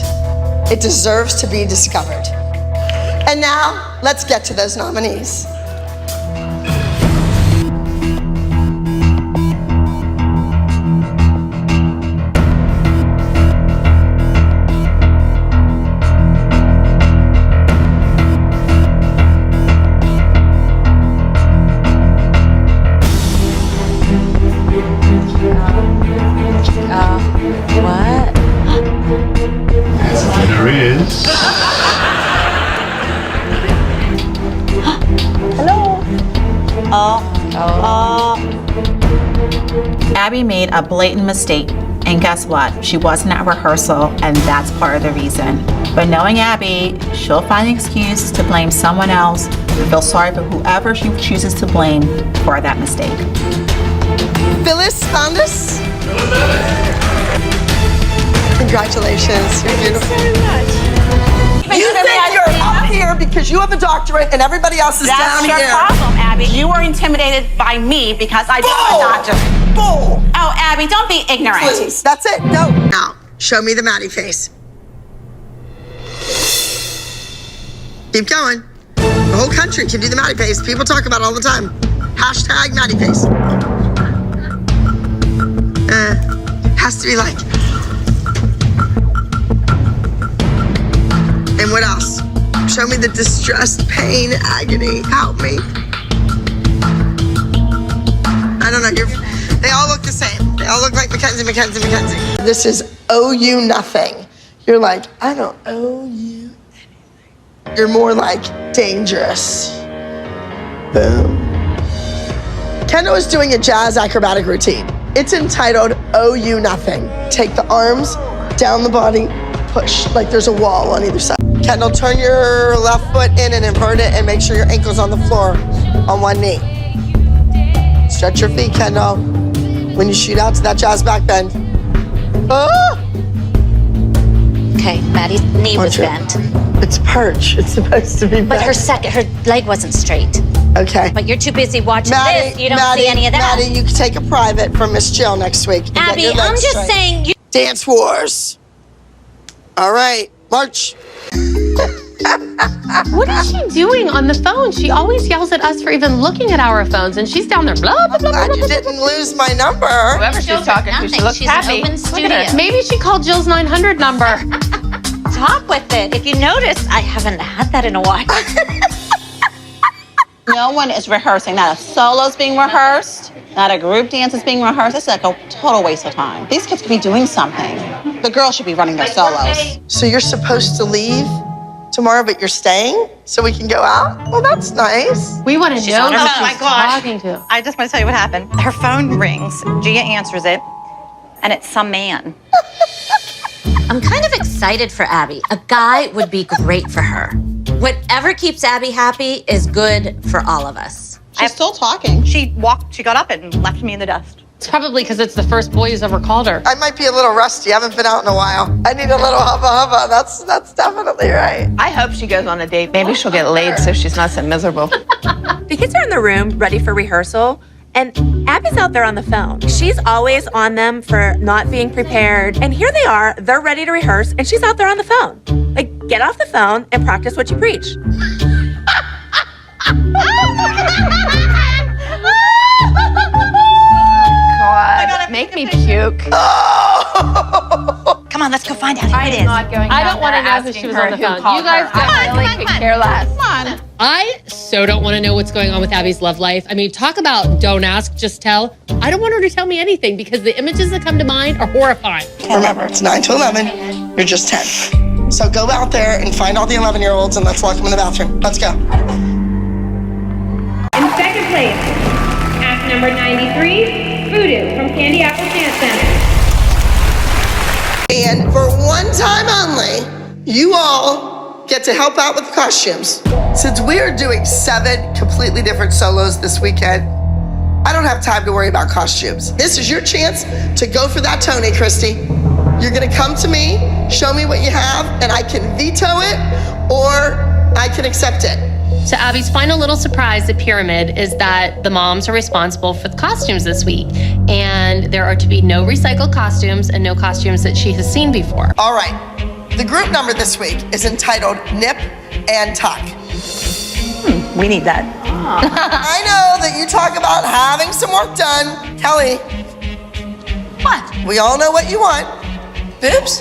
it deserves to be discovered. And now, let's get to those nominees. What? There is. Hello. Abby made a blatant mistake, and guess what? She wasn't at rehearsal, and that's part of the reason. But knowing Abby, she'll find an excuse to blame someone else and feel sorry for whoever she chooses to blame for that mistake. Phyllis Thondis. Congratulations, you're beautiful. You think you're up here because you have a doctorate and everybody else is down here. That's your problem, Abby. You were intimidated by me because I don't have a doctorate. Bull! Oh, Abby, don't be ignorant. Please, that's it. No. Now, show me the Maddie face. Keep going. The whole country can do the Maddie face. People talk about it all the time. Hashtag Maddie face. Has to be like. And what else? Show me the distress, pain, agony. Help me. I don't know. They all look the same. They all look like McKenzie. This is owe you nothing. You're like, I don't owe you anything. You're more like dangerous. Boom. Kendall is doing a jazz acrobatic routine. It's entitled Owe You Nothing. Take the arms down the body, push like there's a wall on either side. Kendall, turn your left foot in and invert it and make sure your ankle's on the floor on one knee. Stretch your feet, Kendall. When you shoot out to that jazz back bend. Ah! Okay, Maddie's knee was bent. It's perch. It's supposed to be bent. But her leg wasn't straight. Okay. But you're too busy watching this. You don't see any of that. Maddie, you can take a private from Miss Jill next week. And Abby, get your I'm legs just straight. saying. Dance Wars. All right, march. What is she doing on the phone? She always yells at us for even looking at our phones, and she's down there blah, blah, blah, Glad blah, you blah, didn't lose my number. Whoever she's talking to, she looks She's happy. an open Look at her. studio. Maybe she called Jill's 900 number. Talk with it. If you notice, I haven't had that in a while. No one is rehearsing. Not a solo's being rehearsed. Not a group dance is being rehearsed. It's like a total waste of time. These kids could be doing something. The girls should be running their solos. So you're supposed to leave tomorrow, but you're staying so we can go out? Well, that's nice. We want to know who Oh my she's gosh. talking to. I just want to tell you what happened. Her phone rings, Gia answers it, and it's some man. I'm kind of excited for Abby. A guy would be great for her. Whatever keeps Abby happy is good for all of us. She's still talking. She got up and left me in the dust. It's probably because it's the first boy who's ever called her. I might be a little rusty. I haven't been out in a while. I need a little hubba. That's definitely right. I hope she goes on a date. Maybe she'll get laid so she's not so miserable. The kids are in the room ready for rehearsal, and Abby's out there on the phone. She's always on them for not being prepared. And here they are, they're ready to rehearse, and she's out there on the phone. Like, get off the phone and practice what you preach. God, make me puke. Come on, let's go find out who I it am is. not going I down don't want to there know who asking she was her on the who phone. called You guys her. I really could care less. Come on. I so don't want to know what's going on with Abby's love life. I mean, talk about don't ask, just tell. I don't want her to tell me anything because the images that come to mind are horrifying. Remember, it's 9 to 11. You're just 10. So go out there and find all the 11-year-olds and let's lock them in the bathroom. Let's go. In second place, act number 93, Voodoo from Candy Apple Dance Center. And for one time only, you all get to help out with the costumes. Since we are doing 7 completely different solos this weekend, I don't have time to worry about costumes. This is your chance to go for that Tony, Christy. You're gonna come to me, show me what you have, and I can veto it or I can accept it. So Abby's final little surprise at Pyramid is that the moms are responsible for the costumes this week. And there are to be no recycled costumes and no costumes that she has seen before. All right, the group number this week is entitled Nip and Tuck. We need that. I know that you talk about having some work done. Kelly. What? We all know what you want. Boobs?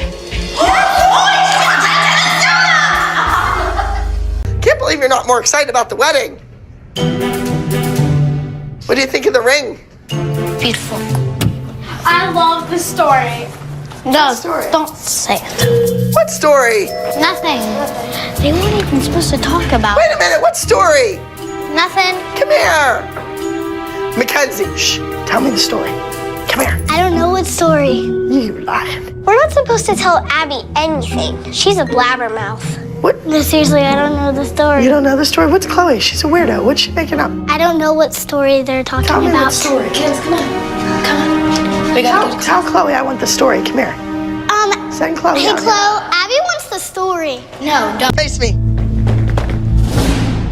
Can't believe you're not more excited about the wedding. What do you think of the ring? Beautiful. I love the story. No, don't say it. What story? Nothing. They weren't even supposed to talk about Wait a minute, what story? Nothing. Come here. McKenzie, shh, tell me the story. Come here. I don't know what story. You lying. We're not supposed to tell Abby anything. She's a blabbermouth. What? No, seriously, I don't know the story. You don't know the story? What's Chloe? She's a weirdo. What's she making up? I don't know what story they're talking Tell me about. what story. Kids, come on. Come on. We gotta Tell Chloe I want the story. Come here. Send Chloe Hey, out Chloe, here. Abby wants the story. No, don't. Face me.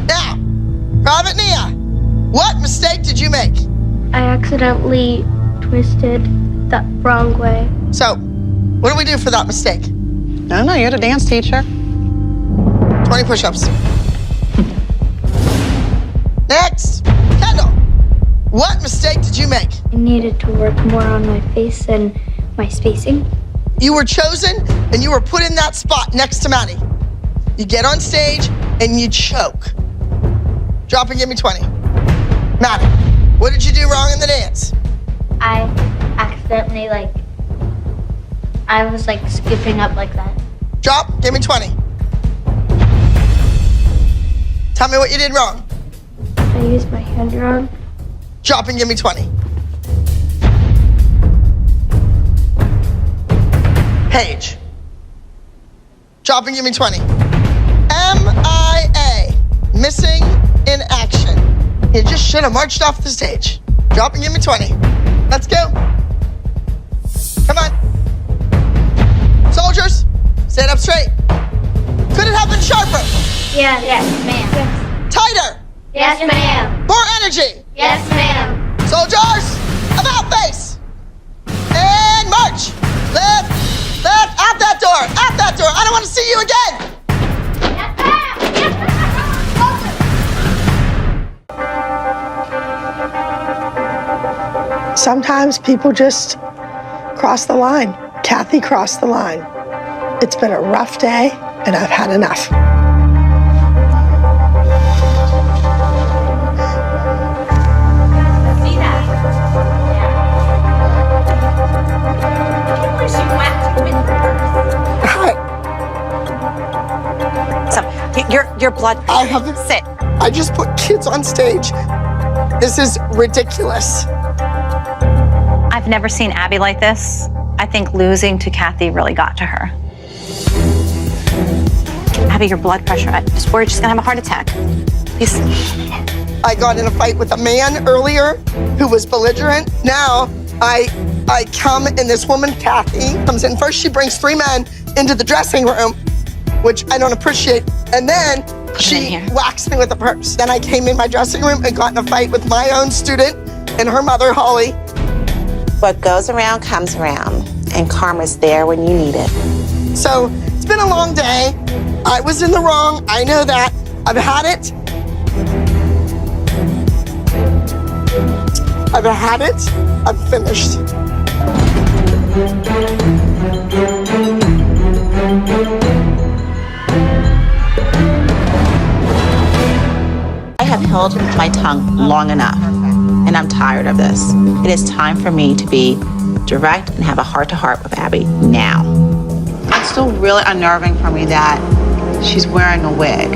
Now, Private Nia, what mistake did you make? I accidentally twisted the wrong way. So, what do we do for that mistake? No, you're the dance teacher. 20 push-ups. Next, Kendall, what mistake did you make? I needed to work more on my face and my spacing. You were chosen and you were put in that spot next to Maddie. You get on stage and you choke. Drop and give me 20. Maddie, what did you do wrong in the dance? I accidentally, I was skipping up like that. Drop, give me 20. Tell me what you did wrong. I used my hand wrong. Drop and give me 20. Paige. Drop and give me 20. MIA. Missing in action. You just should have marched off the stage. Drop and give me 20. Let's go. Come on. Soldiers, stand up straight. Could it have been sharper? Yes, ma'am. Yes. Tighter. Yes, ma'am. More energy. Yes, ma'am. Soldiers, about face. And march. Left, out that door, out that door. I don't want to see you again. Sometimes people just cross the line. Kathy crossed the line. It's been a rough day, and I've had enough. Your blood pressure. I haven't. Sit. I just put kids on stage. This is ridiculous. I've never seen Abby like this. I think losing to Kathy really got to her. Abby, your blood pressure. I just worried she's gonna have a heart attack. Please. I got in a fight with a man earlier who was belligerent. Now I come and this woman, Kathy, comes in. First, she brings 3 men into the dressing room, which I don't appreciate. And then she whacks me with a purse. Then I came in my dressing room and got in a fight with my own student and her mother, Holly. What goes around comes around, and karma's there when you need it. So it's been a long day. I was in the wrong. I know that. I've had it. I've had it. I'm finished. I have held my tongue long enough, and I'm tired of this. It is time for me to be direct and have a heart-to-heart with Abby now. It's still really unnerving for me that she's wearing a wig.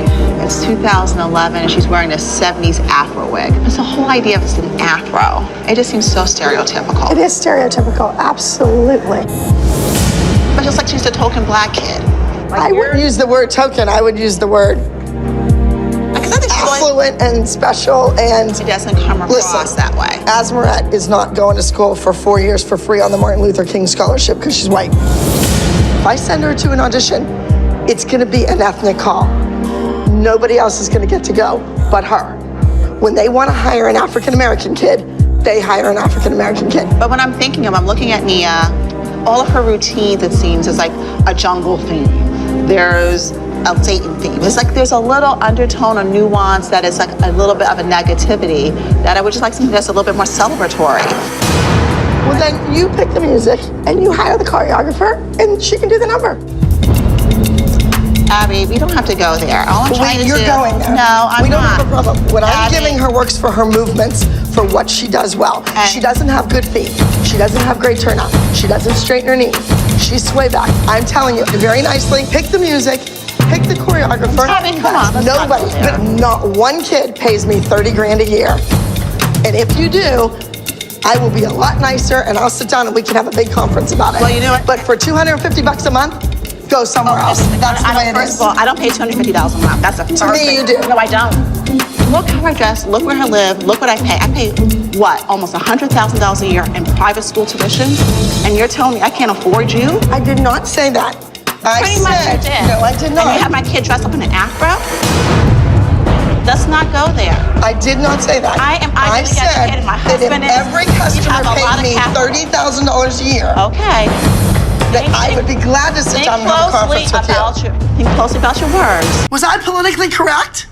It's 2011 and she's wearing this 70s afro wig. It's the whole idea of it's an afro. It just seems so stereotypical. It is stereotypical, absolutely. But just like she's a token black kid. I wouldn't use the word token, I would use the word affluent and special, and it doesn't come across that way. Asmaret is not going to school for 4 years for free on the Martin Luther King Scholarship because she's white. If I send her to an audition, it's gonna be an ethnic call. Nobody else is gonna get to go but her. When they wanna hire an African-American kid, they hire an African-American kid. But when I'm thinking of, I'm looking at Nia, all of her routines, it seems, is like a jungle theme. There's a Satan theme. It's like there's a little undertone or nuance that is like a little bit of a negativity that I would just like something that's a little bit more celebratory. Well, then you pick the music and you hire the choreographer and she can do the number. Abby, we don't have to go there. All I'm trying to You're do... going there. No, I'm we don't not. have a problem. What I'm Abby. giving her works for her movements, for what she does well. She doesn't have good feet. She doesn't have great turnout. She doesn't straighten her knees. She's sway back. I'm telling you very nicely, pick the music, pick the choreographer. Abby, come on. Nobody, but not one kid pays me 30 grand a year. And if you do, I will be a lot nicer and I'll sit down and we can have a big conference about it. Well, you know what? But for $250 a month, go somewhere else. That's the way it is. First of all, I don't pay $250 a month. That's a first To me, thing. you do. No, I don't. Look how I dress, look where I live, look what I pay. I pay, what, almost $100,000 a year in private school tuition? And you're telling me I can't afford you? I did not say that. Pretty much you did. No, I did not. And you have my kid dressed up in an afro? Let's not go there. I did not say that. I said educated. My that if husband is. every customer paid me $30,000 a year, okay, that I would be glad to sit down and have a conference with you. Think closely about your words. Was I politically correct?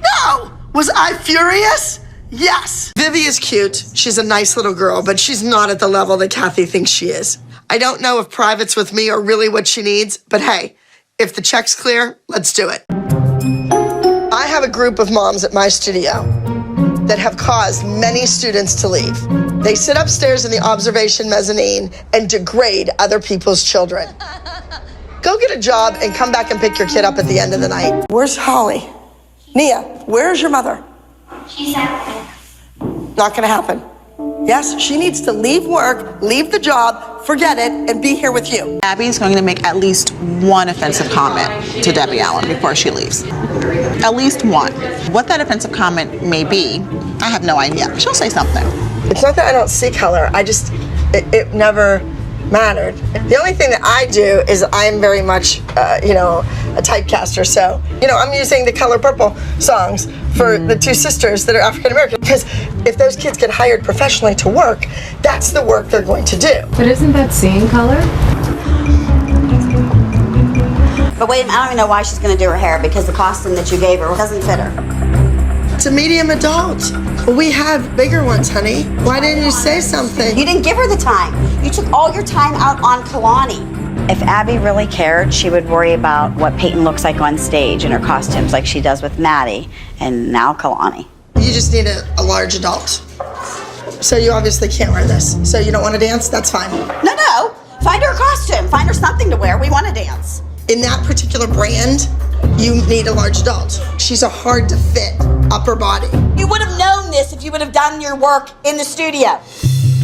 No. Was I furious? Yes. Vivi is cute. She's a nice little girl, but she's not at the level that Kathy thinks she is. I don't know if privates with me are really what she needs, but hey, if the check's clear, let's do it. I have a group of moms at my studio that have caused many students to leave. They sit upstairs in the observation mezzanine and degrade other people's children. Go get a job and come back and pick your kid up at the end of the night. Where's Holly? Nia, where's your mother? She's out. Not gonna happen. Yes, she needs to leave work, leave the job, forget it, and be here with you. Abby's going to make at least one offensive comment to Debbie Allen before she leaves. At least one. What that offensive comment may be, I have no idea. She'll say something. It's not that I don't see color, it never mattered. The only thing that I do is I'm very much, a typecaster. So, I'm using the Color Purple songs for the two sisters that are African American. Because if those kids get hired professionally to work, that's the work they're going to do. But isn't that seeing color? But wait a minute, I don't even know why she's going to do her hair because the costume that you gave her doesn't fit her. It's a medium adult. We have bigger ones, honey. Why didn't you say something? You didn't give her the time. You took all your time out on Kalani. If Abby really cared, she would worry about what Peyton looks like on stage in her costumes like she does with Maddie and now Kalani. You just need a large adult. So you obviously can't wear this. So you don't want to dance? That's fine. No. Find her a costume. Find her something to wear. We want to dance. In that particular brand, you need a large adult. She's a hard to fit upper body. You would have known this if you would have done your work in the studio.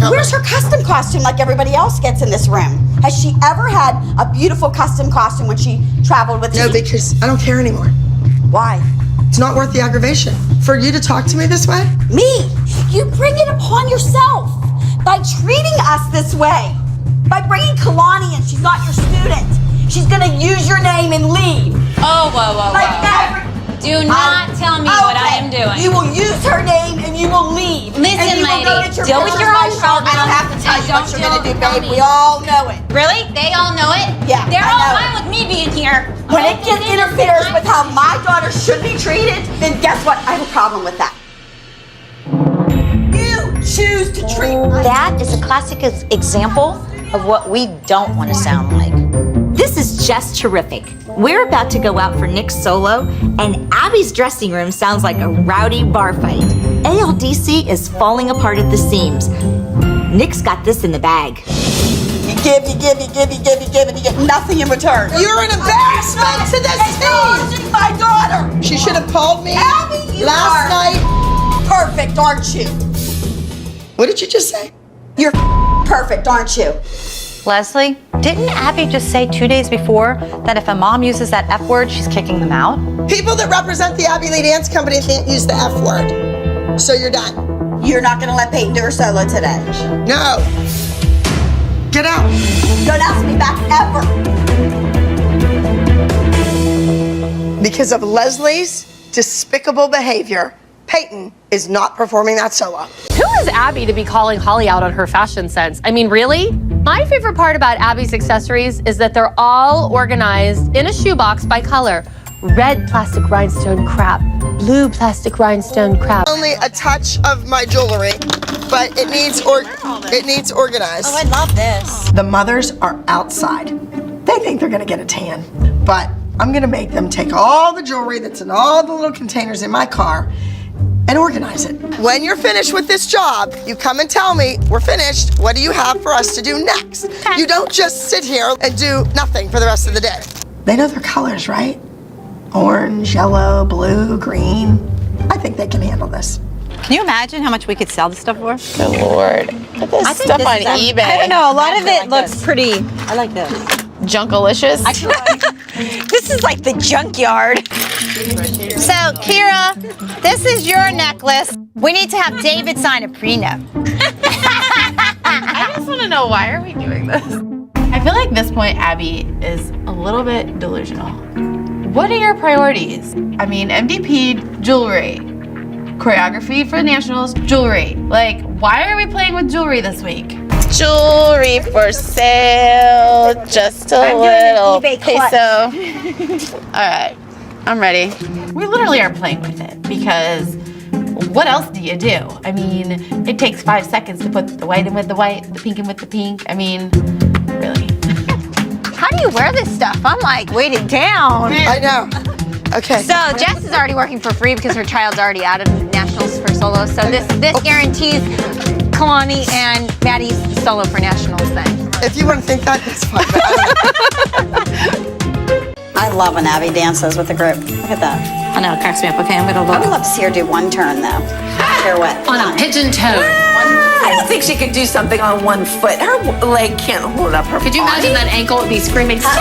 Where's her custom costume like everybody else gets in this room? Has she ever had a beautiful custom costume when she traveled with you? No, because I don't care anymore. Why? It's not worth the aggravation. For you to talk to me this way? Me? You bring it upon yourself by treating us this way. By bringing Kalani in, she's not your student. She's gonna use your name and leave. Oh, whoa. Do not tell me what I am doing. doing? You will use her name and you will leave. Listen, and you will go lady, get your deal with your own problem. I don't have to tell you what you're gonna do, babe. We all know it. Really? They all know it? Yeah, They're I all know fine with me being here. When it interferes with how my daughter should be treated, then guess what? I have a problem with that. You choose to treat my That is a classic example of what we don't want to sound like. This is just terrific. We're about to go out for Nick's solo, and Abby's dressing room sounds like a rowdy bar fight. ALDC is falling apart at the seams. Nick's got this in the bag. You give, you get nothing in return. You're an embarrassment to this team. My daughter. She should have called me Abby, you last night. Perfect, aren't you? What did you just say? You're perfect, aren't you? Leslie, didn't Abby just say 2 days before that if a mom uses that F word, she's kicking them out? People that represent the Abby Lee Dance Company can't use the F word. So you're done. You're not gonna let Peyton do her solo today. No. Get out. Don't ask me back ever. Because of Leslie's despicable behavior, Peyton is not performing that solo. Who is Abby to be calling Holly out on her fashion sense? I mean, really? My favorite part about Abby's accessories is that they're all organized in a shoebox by color. Red plastic rhinestone crap, blue plastic rhinestone crap. Only a touch of my jewelry, but it needs organized. Oh, I love this. The mothers are outside. They think they're gonna get a tan, but I'm gonna make them take all the jewelry that's in all the little containers in my car and organize it. When you're finished with this job, you come and tell me, we're finished, what do you have for us to do next? Okay. You don't just sit here and do nothing for the rest of the day. They know their colors, right? Orange, yellow, blue, green. I think they can handle this. Can you imagine how much we could sell this stuff for? Good Lord. Put this stuff on eBay. I don't know, a lot of it looks pretty. I like this. Junkalicious. This is like the junkyard. So, Kira, this is your necklace. We need to have David sign a prenup. I just want to know, why are we doing this? I feel like at this point, Abby is a little bit delusional. What are your priorities? I mean, MDP, jewelry. Choreography for the Nationals, jewelry. Like, why are we playing with jewelry this week? Jewelry for sale, just a little peso. All right, I'm ready. We literally are playing with it because what else do you do? I mean, it takes 5 seconds to put the white in with the white, the pink in with the pink. I mean, really. How do you wear this stuff? I'm like weighted down. I know. Okay. So Jess is already working for free because her child's already out of Nationals for solo. So this guarantees Kalani and Maddie's solo for Nationals then. If you want to think that, it's fine. I love when Abby dances with the group. Look at that. I know, it cracks me up. Okay, I'm gonna I would look. love to see her do one turn though. Sure what? On a pigeon toe. I don't think she could do something on one foot. Her leg can't hold up her Could you imagine that ankle would be screaming? I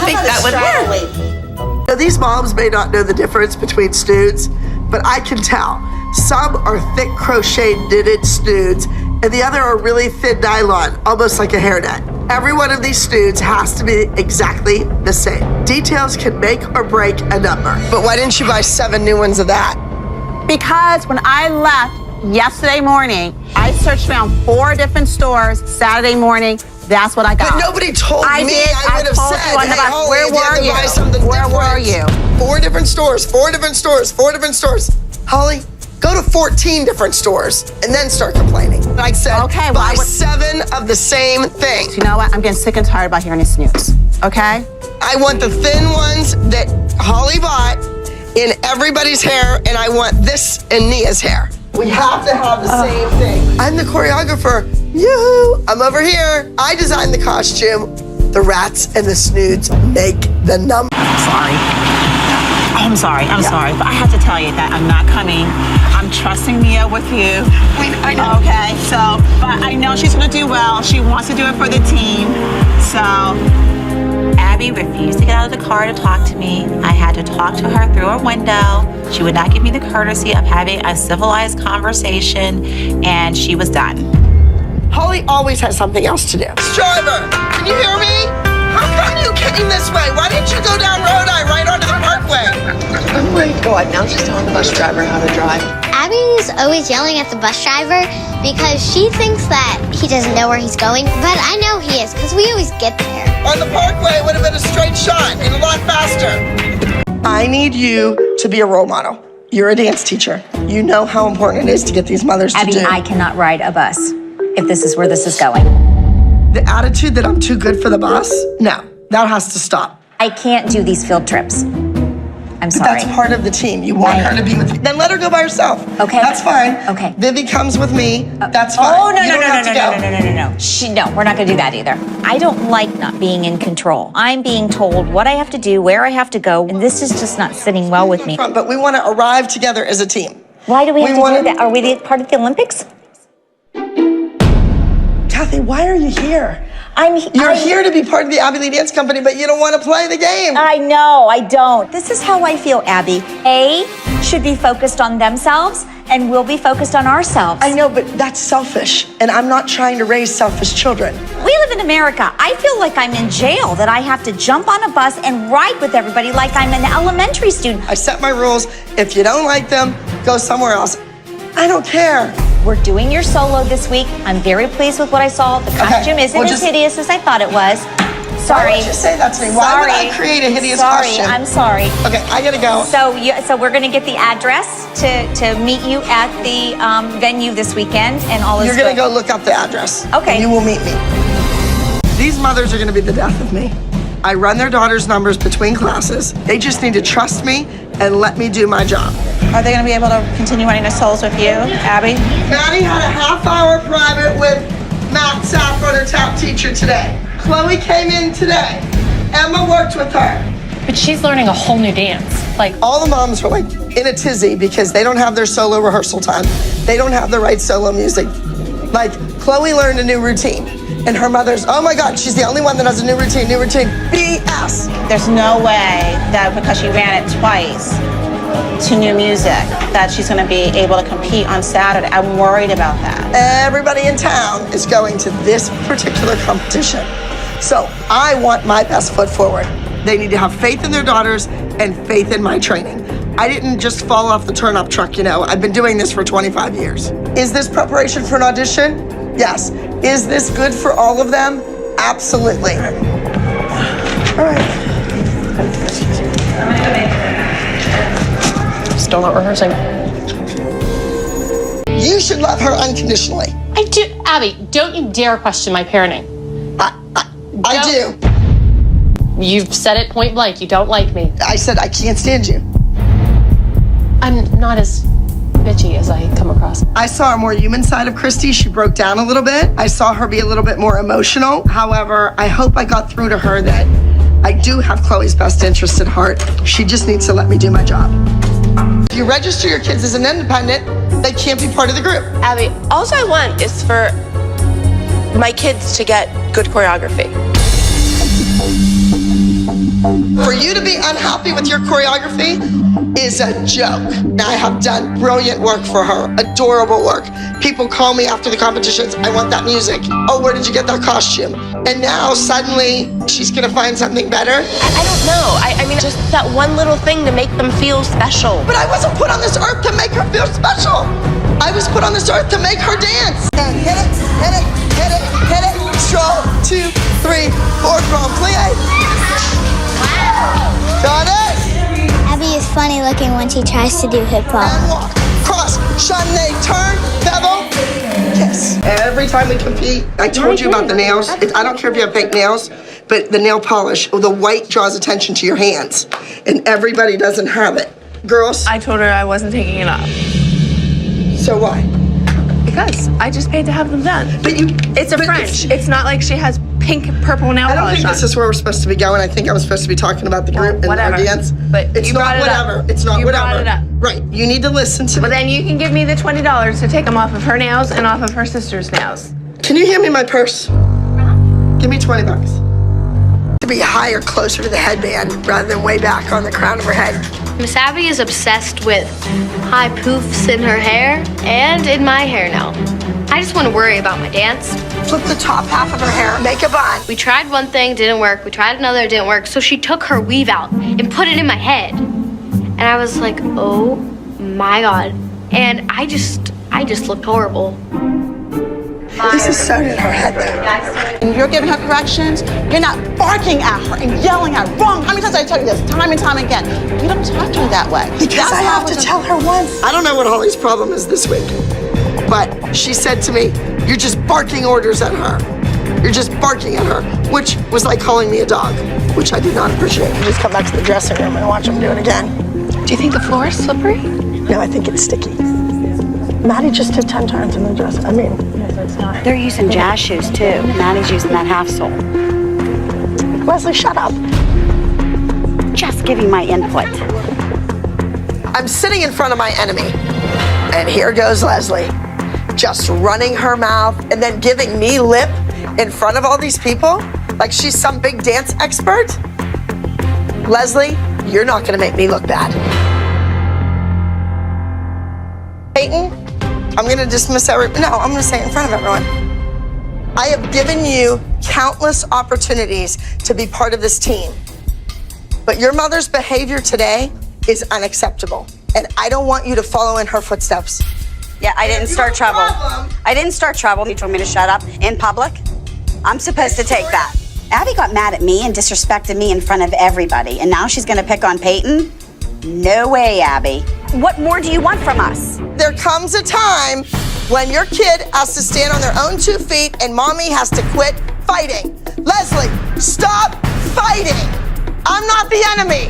think that would work. Now, these moms may not know the difference between snoods, but I can tell. Some are thick crochet knitted snoods, and the other are really thin nylon, almost like a hairnet. Every one of these snoods has to be exactly the same. Details can make or break a number. But why didn't you buy 7 new ones of that? Because when I left yesterday morning, I searched around 4 different stores Saturday morning. That's what I got. But nobody told me. I would have told said, you on the hey, bus. Holly, Where if you had were to you? buy something Where different. were you? 4 different stores, 4 different stores, 4 different stores. Holly, go to 14 different stores and then start complaining. I said, Okay, buy 7 of the same thing. You know what? I'm getting sick and tired about hearing this news. Okay? I want the thin ones that Holly bought in everybody's hair, and I want this in Nia's hair. We have to have the same thing. I'm the choreographer. Yoo-hoo! I'm over here. I designed the costume. The rats and the snoods make the number. I'm sorry, but I have to tell you that I'm not coming. I'm trusting Nia with you. I know. Okay, so, but I know she's gonna do well. She wants to do it for the team. So, Abby refused to get out of the car to talk to me. I had to talk to her through a window. She would not give me the courtesy of having a civilized conversation, and she was done. Holly always has something else to do. Driver, can you hear me? How come you came this way? Why didn't you go down Rhode Island right onto the parkway? I'm late. God, now she's telling the bus driver how to drive. Abby's always yelling at the bus driver because she thinks that he doesn't know where he's going, but I know he is because we always get there. On the parkway, it would have been a straight shot and a lot faster. I need you to be a role model. You're a dance teacher. You know how important it is to get these mothers Abby, to do. I cannot ride a bus if this is where this is going. The attitude that I'm too good for the bus, no, that has to stop. I can't do these field trips. I'm But sorry. that's part of the team. You want her to be with you. Then let her go by herself. Okay. That's fine. Okay. Vivi comes with me. That's fine. Oh, no, You no, don't no, have no, to go. No, we're not gonna do that either. I don't like not being in control. I'm being told what I have to do, where I have to go, and this is just not sitting well with me. But we want to arrive together as a team. Why do we have to do that? Are we part of the Olympics? Kathy, why are you here? You're here to be part of the Abby Lee Dance Company, but you don't want to play the game. I know, I don't. This is how I feel, Abby. A should be focused on themselves, and we'll be focused on ourselves. I know, but that's selfish, and I'm not trying to raise selfish children. We live in America. I feel like I'm in jail, that I have to jump on a bus and ride with everybody like I'm an elementary student. I set my rules. If you don't like them, go somewhere else. I don't care. We're doing your solo this week. I'm very pleased with what I saw. The costume isn't as hideous as I thought it was. Sorry. Why would you say that to me? Why would I create a hideous costume? I'm sorry. Okay, I gotta go. So we're gonna get the address to meet you at the venue this weekend, and all is You're gonna good. go look up the address. Okay. And you will meet me. These mothers are gonna be the death of me. I run their daughters' numbers between classes. They just need to trust me and let me do my job. Are they going to be able to continue running the solos with you, Abby? Maddie had a half-hour private with Matt Saffron, her tap teacher, today. Chloe came in today. Emma worked with her. But she's learning a whole new dance. Like, all the moms are like in a tizzy because they don't have their solo rehearsal time. They don't have the right solo music. Like, Chloe learned a new routine. And her mother's, oh my God, she's the only one that has a new routine. BS. There's no way that because she ran it twice to new music that she's going to be able to compete on Saturday. I'm worried about that. Everybody in town is going to this particular competition. So I want my best foot forward. They need to have faith in their daughters and faith in my training. I didn't just fall off the turn-up truck, you know. I've been doing this for 25 years. Is this preparation for an audition? Yes. Is this good for all of them? Absolutely. All right. Still not rehearsing. You should love her unconditionally. I do. Abby, don't you dare question my parenting. I do. You've said it point blank. You don't like me. I said I can't stand you. I'm not as bitchy as I come across. I saw a more human side of Christy. She broke down a little bit. I saw her be a little bit more emotional. However, I hope I got through to her that I do have Chloe's best interest at heart. She just needs to let me do my job. If you register your kids as an independent, they can't be part of the group. Abby, all I want is for my kids to get good choreography. For you to be unhappy with your choreography is a joke. I have done brilliant work for her, adorable work. People call me after the competitions, I want that music. Oh, where did you get that costume? And now suddenly she's gonna find something better? I don't know. I mean, just that one little thing to make them feel special. But I wasn't put on this earth to make her feel special. I was put on this earth to make her dance. And hit it, hit it, hit it, hit it. Stroll, 2, 3, 4, grand plie. Got it? Abby is funny looking when she tries to do hip hop. And walk, cross, shunday, turn, bevel, kiss. Every time we compete, I told you about the nails. I don't care if you have fake nails, but the nail polish, the white draws attention to your hands, and everybody doesn't have it. Girls? I told her I wasn't taking it off. So why? Because I just paid to have them done. But you... It's a French. It's not like she has pink, purple nail polish on. I don't think this is where we're supposed to be going. I think I was supposed to be talking about the group and our dance. But it's you not brought it whatever. up. It's not you whatever. Brought it up. Right. You need to listen to me. Well, then you can give me the $20 to take them off of her nails and off of her sister's nails. Can you hand me my purse? Give me $20. To be higher, closer to the headband rather than way back on the crown of her head. Miss Abby is obsessed with high poofs in her hair and in my hair now. I just want to worry about my dance. Flip the top half of her hair, make a bun. We tried one thing, didn't work. We tried another, it didn't work. So she took her weave out and put it in my head. And I was like, oh my God. And I just looked horrible. This is so in her head, though. And you're giving her corrections, you're not barking at her and yelling at her. Wrong. How many times I tell you this? Time and time again. You don't talk to her that way. Because I have to tell her once. I don't know what Holly's problem is this week, but she said to me, you're just barking orders at her. You're just barking at her, which was like calling me a dog, which I did not appreciate. Just come back to the dressing room and watch them do it again. Do you think the floor is slippery? No, I think it's sticky. Maddie just did 10 turns in the dress. I mean, They're using jazz shoes too. Maddie's using that half sole. Leslie, shut up. Just giving my input. I'm sitting in front of my enemy, and here goes Leslie, just running her mouth and then giving me lip in front of all these people, like she's some big dance expert. Leslie, you're not gonna make me look bad. Peyton, I'm gonna dismiss I'm gonna say it in front of everyone. I have given you countless opportunities to be part of this team, but your mother's behavior today is unacceptable, and I don't want you to follow in her footsteps. Yeah, I didn't start trouble. I didn't start trouble. You told me to shut up in public. I'm supposed to take that. Abby got mad at me and disrespected me in front of everybody, and now she's gonna pick on Peyton? No way, Abby. What more do you want from us? There comes a time when your kid has to stand on their own 2 feet and mommy has to quit fighting. Leslie, stop fighting. I'm not the enemy.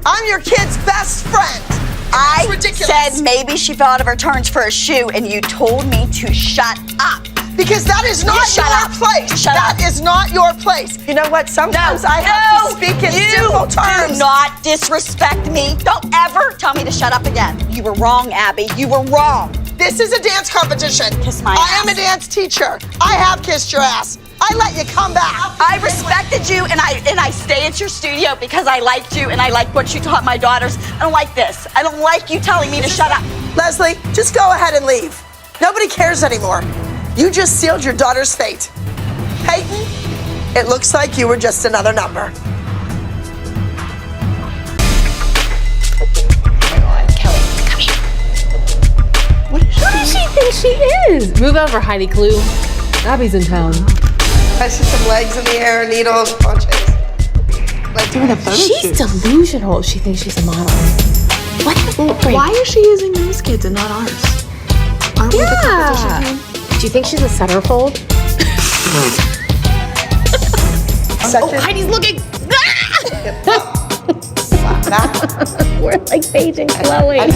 I'm your kid's best friend. I said maybe she fell out of her turns for a shoe, and you told me to shut up. Because that is not your place. That is not your place. You know what? Sometimes I have to speak in simple terms. Do not disrespect me. Don't ever tell me to shut up again. You were wrong, Abby. You were wrong. This is a dance competition. Kiss my I ass. am a dance teacher. I have kissed your ass. I let you come back. I respected you, and I stay at your studio because I liked you and I liked what you taught my daughters. I don't like this. I don't like you telling me to shut up. Leslie, just go ahead and leave. Nobody cares anymore. You just sealed your daughter's fate. Peyton, it looks like you were just another number. What does she think she is? Move over, Heidi Klum. Abby's in town. I see some legs in the air, needles, punches. Like doing a photo shoot. She's delusional. She thinks she's a model. What? Why is she using those kids and not ours? Aren't we the competition team? Do you think she's a centerfold? Oh, Heidi's looking. We're like Paige and Chloe. All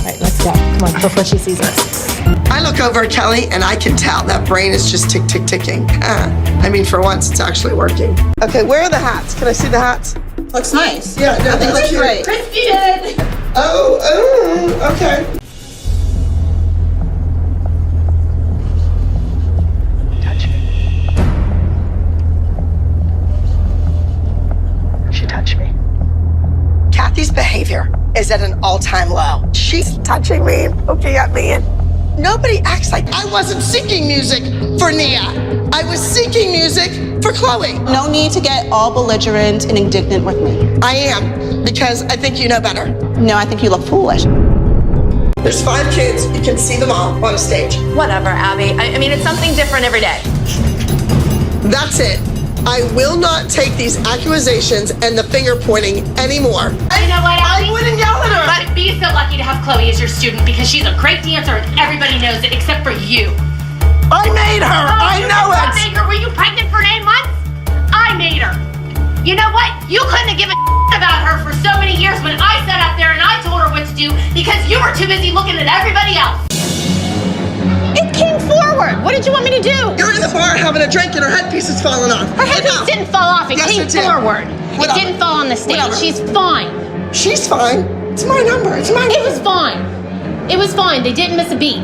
right, let's go. Come on, before she sees us. I look over at Kelly and I can tell that brain is just tick, tick, ticking. I mean, for once, it's actually working. Okay, where are the hats? Can I see the hats? Looks nice. Yeah, no, they look great. Christy did. Oh, okay. She touched me. Kathy's behavior is at an all-time low. She's touching me, looking at me, and nobody acts like I wasn't seeking music for Nia. I was seeking music for Chloe. No need to get all belligerent and indignant with me. I am, because I think you know better. No, I think you look foolish. There's 5 kids. You can see them all on a stage. Whatever, Abby. I mean, it's something different every day. That's it. I will not take these accusations and the finger pointing anymore. You know what, Abby? I wouldn't yell at her. But be so lucky to have Chloe as your student because she's a great dancer and everybody knows it except for you. I made her. I know it. Made her. Were you pregnant for 9 months? I made her. You know what? You couldn't have given about her for so many years when I sat up there and I told her what to do because you were too busy looking at everybody else. It came forward. What did you want me to do? You're in the bar having a drink and her headpiece is falling off. Her headpiece didn't fall off. It came forward. Whatever. It didn't fall on the stage. Whatever. She's fine. She's fine. It's my number. It's my number. It was fine. It was fine. They didn't miss a beat.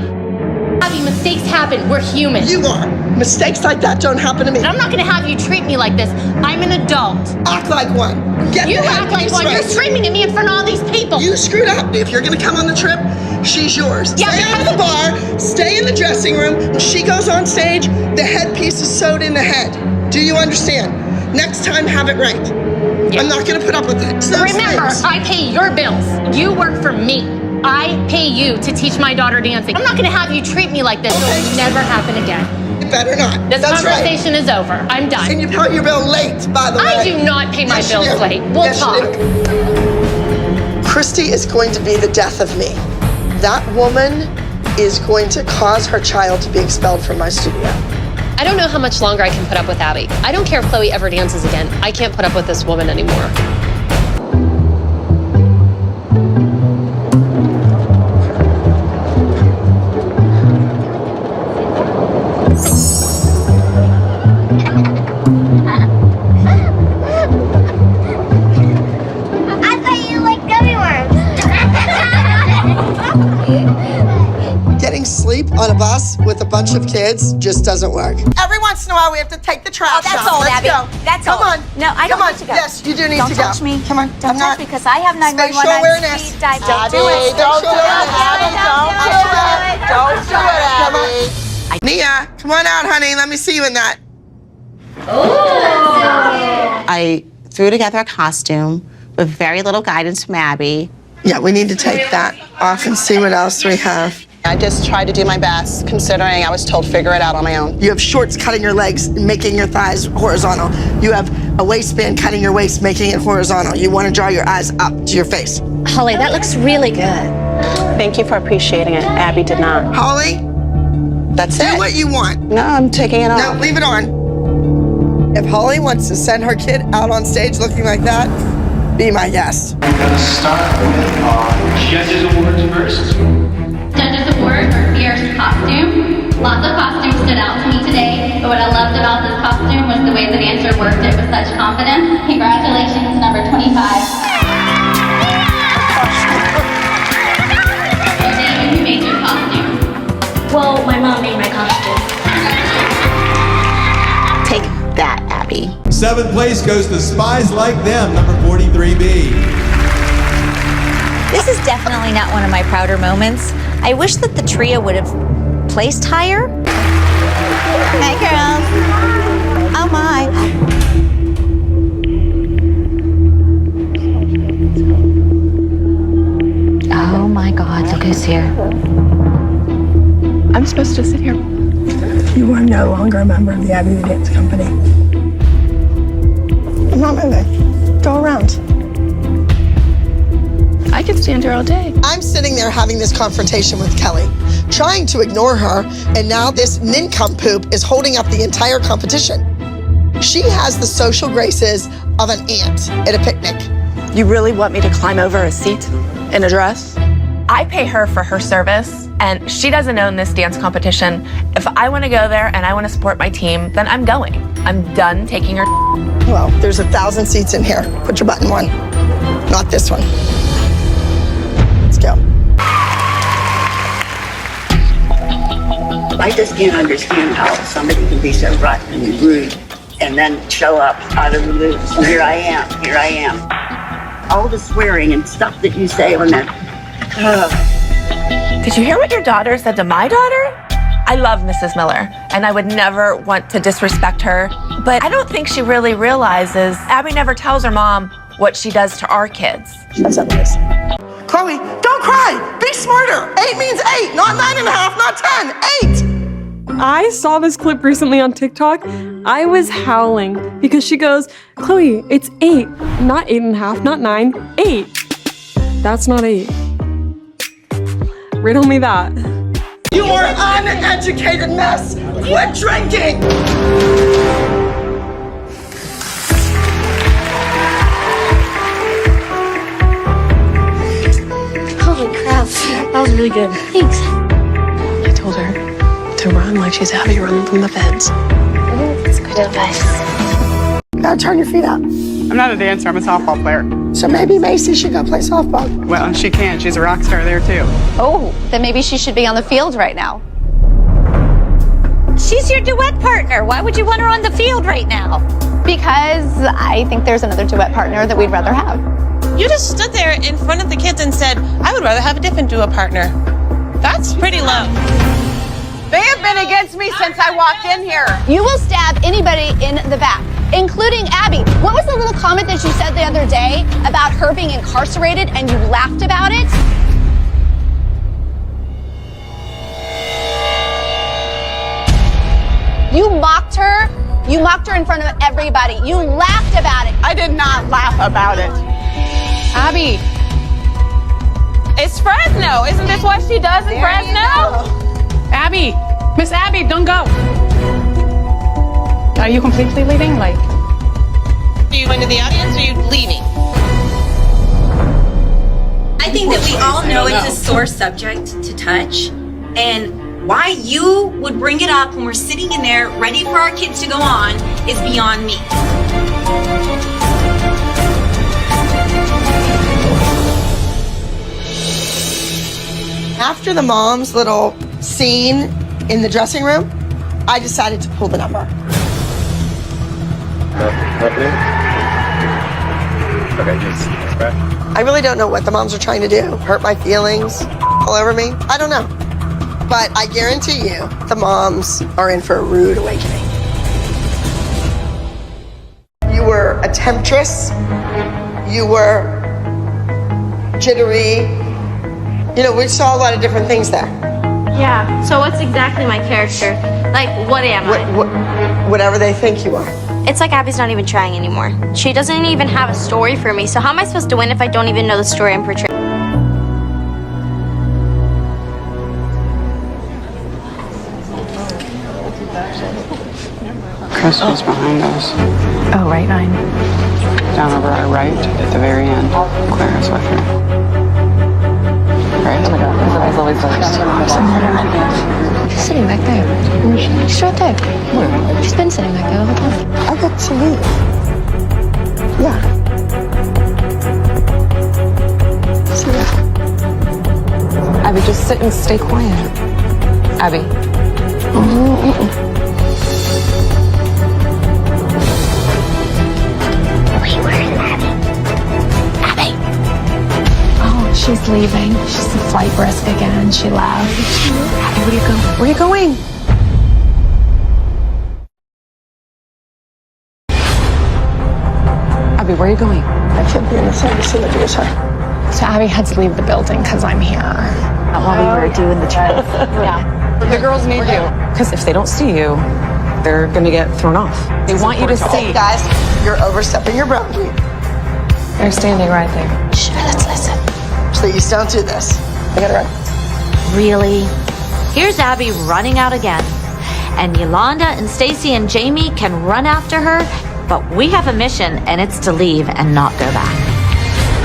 Abby, mistakes happen. We're human. You are. Mistakes like that don't happen to me. And I'm not going to have you treat me like this. I'm an adult. Act like one. You act like one. You're screaming at me in front of all these people. You screwed up. If you're going to come on the trip, she's yours. Yeah, stay out of the bar. Stay in the dressing room. When she goes on stage, the headpiece is sewed in the head. Do you understand? Next time, have it right. Yeah. I'm not gonna put up with it. Remember, I pay your bills. You work for me. I pay you to teach my daughter dancing. I'm not gonna have you treat me like this. It'll never happen again. It better not. This That's conversation is over. I'm done. And you pay your bill late, by the way. I do not pay my bills late. We'll talk. Christy is going to be the death of me. That woman is going to cause her child to be expelled from my studio. I don't know how much longer I can put up with Abby. I don't care if Chloe ever dances again. I can't put up with this woman anymore. I thought you liked gummy worms. Getting sleep on a bus with a bunch of kids just doesn't work. Every once in a while, we have to take the trash that's out. all, Let's Abby. go. That's Come all. on. No, I don't Come on. need to go. Yes, you do need Don't to go. touch me. Come on. Don't touch me because I have 911. Spatial I'm awareness. speed dive. Don't Don't do it. Don't do it. Don't do it, Abby. Nia, come on out, honey. Let me see you in that. I threw together a costume with very little guidance from Abby. Yeah, we need to take that off and see what else we have. I just tried to do my best, considering I was told figure it out on my own. You have shorts cutting your legs, making your thighs horizontal. You have a waistband cutting your waist, making it horizontal. You want to draw your eyes up to your face. Holly, that looks really good. Thank you for appreciating it. Abby did not. Holly, That's do it. what you want. No, I'm taking it off. No, leave it on. If Holly wants to send her kid out on stage looking like that, be my guest. We're gonna start with our Judges Awards first. Judges Award for Fierce Costume. Lots of costumes stood out to me today, but what I loved about this costume was the way the dancer worked it with such confidence. Congratulations, number 25. David, who made your costume? Well, my mom made my costume. Take that, Abby. 7th place goes to Spies Like Them, number 43B. This is definitely not one of my prouder moments. I wish that the trio would have placed higher. Hey, girls. Oh, my. Oh my God, look who's here. I'm supposed to sit here. You are no longer a member of the Abby the Dance Company. I'm not moving. Go around. I could stand here all day. I'm sitting there having this confrontation with Kelly, trying to ignore her, and now this nincompoop is holding up the entire competition. She has the social graces of an ant at a picnic. You really want me to climb over a seat in a dress? I pay her for her service, and she doesn't own this dance competition. If I want to go there and I want to support my team, then I'm going. I'm done taking her. Well, there's 1,000 seats in here. Put your butt in one, not this one. Let's go. I just can't understand how somebody can be so rotten and rude and then show up out of the blue. And here I am. All the swearing and stuff that you say on that. Did you hear what your daughter said to my daughter? I love Mrs. Miller, and I would never want to disrespect her, but I don't think she really realizes Abby never tells her mom what she does to our kids. That's what it is. Chloe, don't cry. Be smarter. 8 means 8, not 9.5, not 10. 8. I saw this clip recently on TikTok. I was howling because she goes, Chloe, it's 8, not 8.5, not 9, 8. That's not 8. Riddle me that. You are an uneducated mess. Quit drinking. Holy crap. That was really good. Thanks. I told her to run like she's Abby running from the feds. That's good advice. You gotta turn your feet up. I'm not a dancer, I'm a softball player. So maybe Macy should go play softball. Well, she can. She's a rock star there, too. Oh, then maybe she should be on the field right now. She's your duet partner. Why would you want her on the field right now? Because I think there's another duet partner that we'd rather have. You just stood there in front of the kids and said, I would rather have a different duo partner. That's pretty low. They have been against me since I walked in here. You will stab anybody in the back. including Abby. What was the little comment that you said the other day about her being incarcerated and you laughed about it? You mocked her. You mocked her in front of everybody. You laughed about it. I did not laugh about it. Abby. It's Fresno. Isn't this what she does in Fresno? Abby, Miss Abby, don't go. Are you completely leaving? Like, Are you going to the audience or are you leaving? I think that we all know it's a sore subject to touch, and why you would bring it up when we're sitting in there ready for our kids to go on is beyond me. After the mom's little scene in the dressing room, I decided to pull the number. Okay, just back. I really don't know what the moms are trying to do. Hurt my feelings all over me? I don't know. But I guarantee you, the moms are in for a rude awakening. You were a temptress. You were jittery. You know, we saw a lot of different things there. Yeah, so what's exactly my character? Like, what am I? Whatever they think you are. It's like Abby's not even trying anymore. She doesn't even have a story for me, so how am I supposed to win if I don't even know the story I'm portraying? Crystal's behind us. Oh, right, 9. Down over our right at the very end. Clara's with her. Right? Oh my God, Isabel's always She's sitting back there. She's right there. Where? She's been sitting back there the whole time. I got to leave. Yeah. See ya. Abby, just sit and stay quiet. Abby. Where's Abby? Abby. Oh, she's leaving. She's a flight risk again. She left. Abby, where do you go? Where are you going? Abby, where are you going? I can't be in the same vicinity as her. So Abby had to leave the building because I'm here. Not while we were doing the trial. Yeah. The girls need you. Because if they don't see you, they're going to get thrown off. They want you to see. Hey guys, you're overstepping your boundary. They're standing right there. Shh, let's listen. Please don't do this. I gotta run. Really? Here's Abby running out again. And Yolanda and Stacy and Jamie can run after her, but we have a mission, and it's to leave and not go back.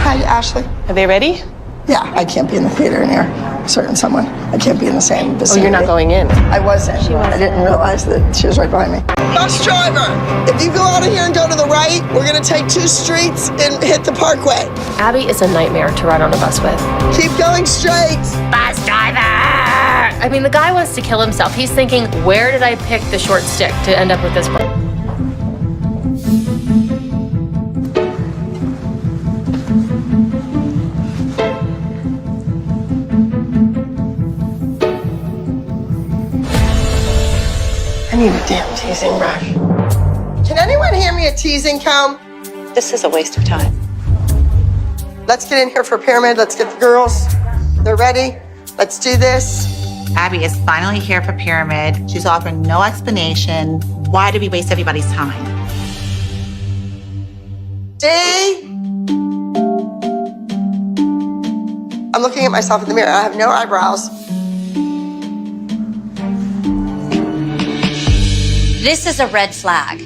Hi, Ashley. Are they ready? Yeah, I can't be in the theater near certain someone. I can't be in the same vicinity. Oh, you're not going in? I wasn't. I didn't realize that she was right behind me. Bus driver, if you go out of here and go to the right, we're gonna take 2 streets and hit the parkway. Abby is a nightmare to ride on a bus with. Keep going straight. Bus driver! I mean, the guy wants to kill himself. He's thinking, where did I pick the short stick to end up with this book? I need a damn teasing brush. Can anyone hand me a teasing comb? This is a waste of time. Let's get in here for a pyramid. Let's get the girls. They're ready. Let's do this. Abby is finally here for Pyramid. She's offering no explanation. Why do we waste everybody's time? D. I'm looking at myself in the mirror. I have no eyebrows. This is a red flag.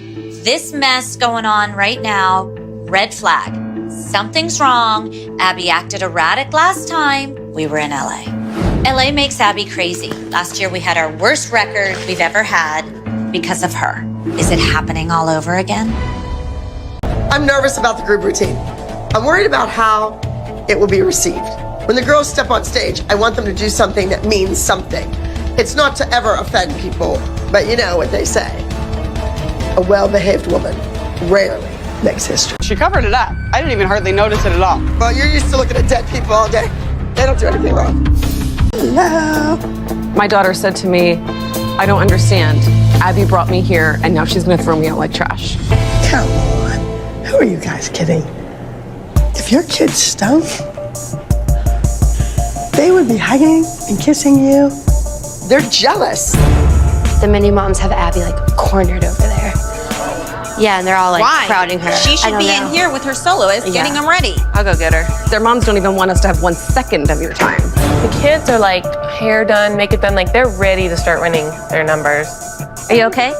This mess going on right now, red flag. Something's wrong. Abby acted erratic last time we were in LA. LA makes Abby crazy. Last year we had our worst record we've ever had because of her. Is it happening all over again? I'm nervous about the group routine. I'm worried about how it will be received. When the girls step on stage, I want them to do something that means something. It's not to ever offend people, but you know what they say. A well-behaved woman rarely makes history. She covered it up. I didn't even hardly notice it at all. Well, you're used to looking at dead people all day. They don't do anything wrong. Hello. My daughter said to me, I don't understand. Abby brought me here, and now she's going to throw me out like trash. Come on. Who are you guys kidding? If your kids stunk, they would be hugging and kissing you. They're jealous. The mini moms have Abby like cornered over there. Yeah, and they're all like crowding her. She should be in here with her soloist, getting them ready. I'll go get her. Their moms don't even want us to have 1 second of your time. The kids are like hair done, makeup done, like they're ready to start winning their numbers. Are you okay?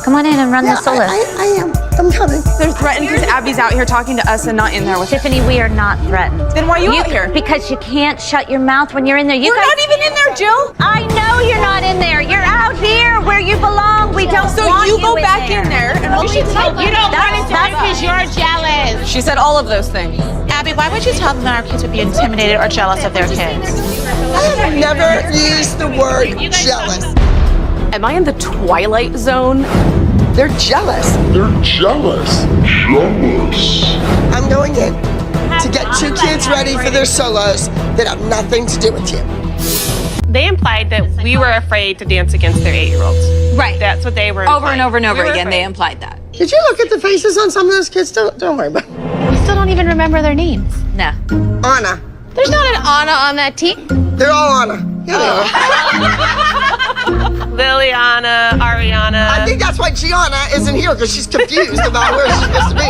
Come on in and run the solo. I am. I'm coming. They're threatened because Abby's out here talking to us and not in there with Tiffany, we are not threatened. Then why are you out here? Because you can't shut your mouth when you're in there. We're not even in there, Jill. I know you're not in there. You're out here where you belong. We don't want you So you go back in there and You should tell them. You don't want to That's because you're jealous. She said all of those things. Abby, why would you tell them that our kids would be intimidated or jealous of their kids? I have never used the word jealous. Am I in the twilight zone? They're jealous. They're jealous. Jealous. I'm going in to get 2 kids ready for their solos that have nothing to do with you. They implied that we were afraid to dance against their 8-year-olds. Right. That's what they were Over and implying. over and over We were again, afraid. they implied that. Did you look at the faces on some of those kids? Don't worry about it. We still don't even remember their names. No. Anna. There's not an Anna on that team. They're all Anna. Yeah, they are. Liliana, Ariana. I think that's why Gianna isn't here, because she's confused about where she's supposed to be.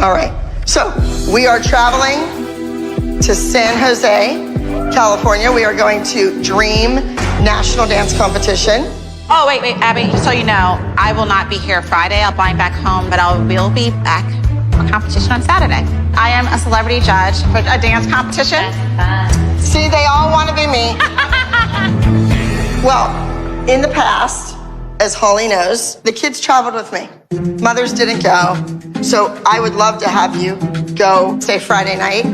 All right, so we are traveling to San Jose, California. We are going to Dream National Dance Competition. Oh, wait, Abby, just so you know, I will not be here Friday. I'll fly back home, but will be back for competition on Saturday. I am a celebrity judge for a dance competition. See, they all want to be me. Well, in the past, as Holly knows, the kids traveled with me. Mothers didn't go. So I would love to have you go, say, Friday night.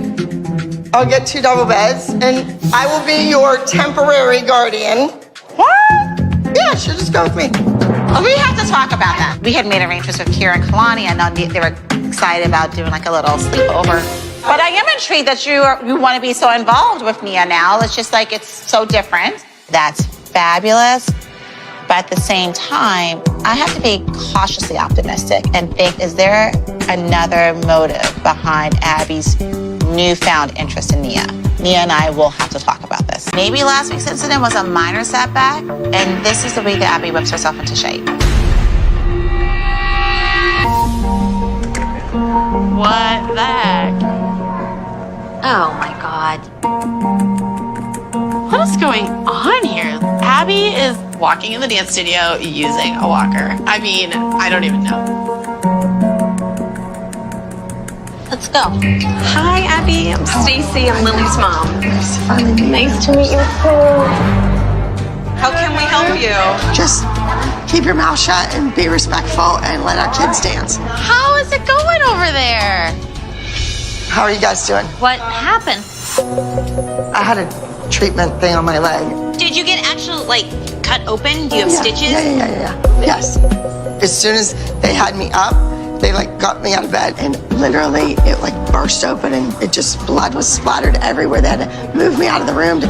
I'll get 2 double beds, and I will be your temporary guardian. What? Yeah, she'll just go with me. Well, we have to talk about that. We had made arrangements with Kira and Kalani, and they were excited about doing like a little sleepover. But I am intrigued that you want to be so involved with Nia now. It's just like, it's so different. That's fabulous. But at the same time, I have to be cautiously optimistic and think, is there another motive behind Abby's newfound interest in Nia? Nia and I will have to talk about this. Maybe last week's incident was a minor setback, and this is the week that Abby whips herself into shape. What the heck? Oh my God. What is going on here? Abby is walking in the dance studio using a walker. I mean, I don't even know. Let's go. Hi, Abby. I'm Stacy. I'm Lily's mom. Nice to meet you too. How can we help you? Just keep your mouth shut and be respectful and let our kids dance. How is it going over there? How are you guys doing? What happened? I had a treatment thing on my leg. Did you get actual, like, cut open? Do you have stitches? Yeah. Yes. As soon as they had me up, they like got me out of bed and literally it like burst open and it just blood was splattered everywhere. They had to move me out of the room to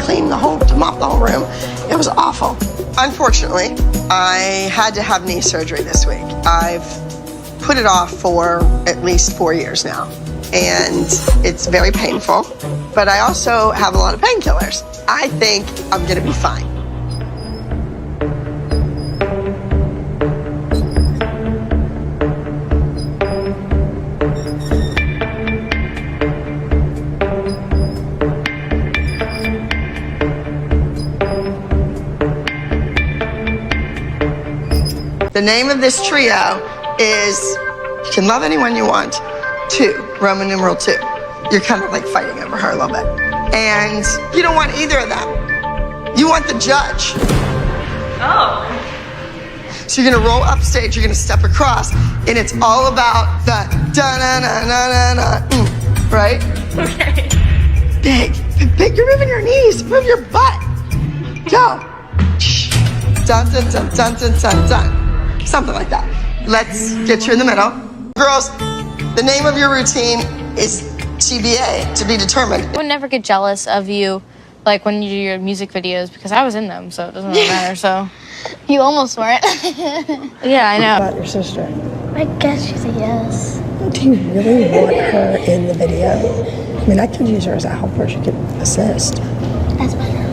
mop the whole room. It was awful. Unfortunately, I had to have knee surgery this week. I've put it off for at least 4 years now. And it's very painful, but I also have a lot of painkillers. I think I'm gonna be fine. The name of this trio is You Can Love Anyone You Want, 2, Roman numeral 2. You're kind of like fighting over her a little bit. And you don't want either of them. You want the judge. Oh. So you're gonna roll up stage, you're gonna step across, and it's all about the da-na-na-na-na-na, right? Okay. Big. You're moving your knees, move your butt. Go. Dun, dun, dun, dun, dun, dun, dun. Something like that. Let's get you in the middle. Girls, the name of your routine is TBA, to be determined. I would never get jealous of you like when you do your music videos, because I was in them, so it doesn't really matter. So You almost weren't. yeah, I know. About your sister. I guess she's a yes. Do you really want her in the video? I mean, I could use her as a helper. She could assist. That's better.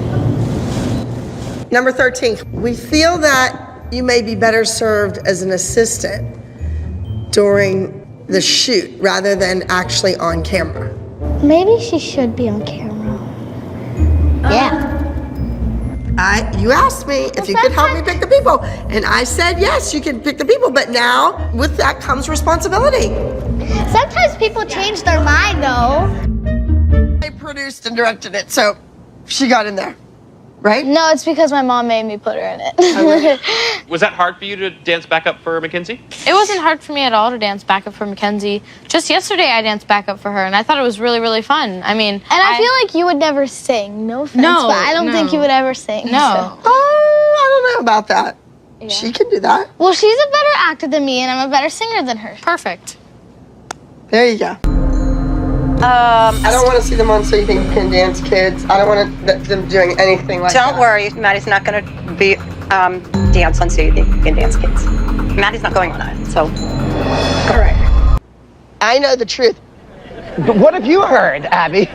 Number 13, we feel that you may be better served as an assistant during the shoot rather than actually on camera. Maybe she should be on camera. Yeah. You asked me if you could help me pick the people, and I said yes, you can pick the people, but now with that comes responsibility. Sometimes people change their mind, though. I produced and directed it, so she got in there, right? No, it's because my mom made me put her in it. Was that hard for you to dance back up for McKenzie? It wasn't hard for me at all to dance backup for McKenzie. Just yesterday I danced backup for her, and I thought it was really, really fun. I mean, And I feel like you would never sing. No offense, No, but I don't think you would ever sing. No. I don't know about that. Yeah. She can do that. Well, she's a better actor than me, and I'm a better singer than her. Perfect. There you go. I don't want to see them on So You Think You Can Dance Kids. I don't want them doing anything like that. Don't worry, Maddie's not going to be dance on So You Think You Can Dance Kids. Maddie's not going on that, so. All right. I know the truth. But what have you heard, Abby?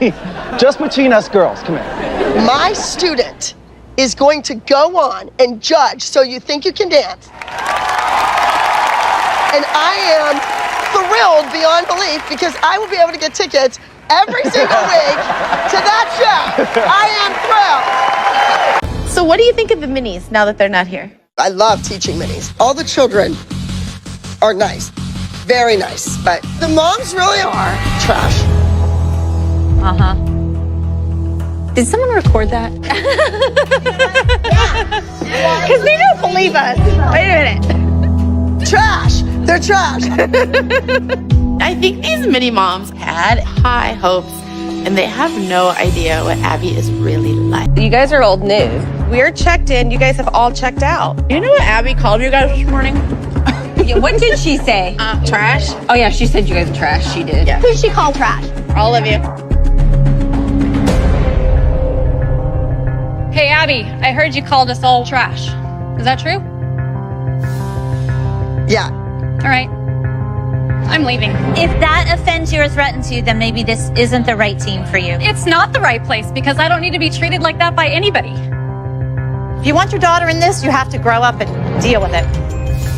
Just between us girls, come here. My student is going to go on and judge So You Think You Can Dance. And I am thrilled beyond belief because I will be able to get tickets every single week to that show. I am thrilled. So what do you think of the minis now that they're not here? I love teaching minis. All the children are nice, very nice, but the moms really are trash. Uh-huh. Did someone record that? Because they don't believe us. Wait a minute. Trash. They're trash. I think these mini moms had high hopes, and they have no idea what Abby is really like. You guys are old news. We're checked in. You guys have all checked out. You know what Abby called you guys this morning? Yeah, what did she say? Trash. Oh yeah, she said you guys are trash. She did. Yeah. Who she called trash? All of you. Hey, Abby, I heard you called us all trash. Is that true? Yeah. All right. I'm leaving. If that offends you or threatens you, then maybe this isn't the right team for you. It's not the right place because I don't need to be treated like that by anybody. If you want your daughter in this, you have to grow up and deal with it.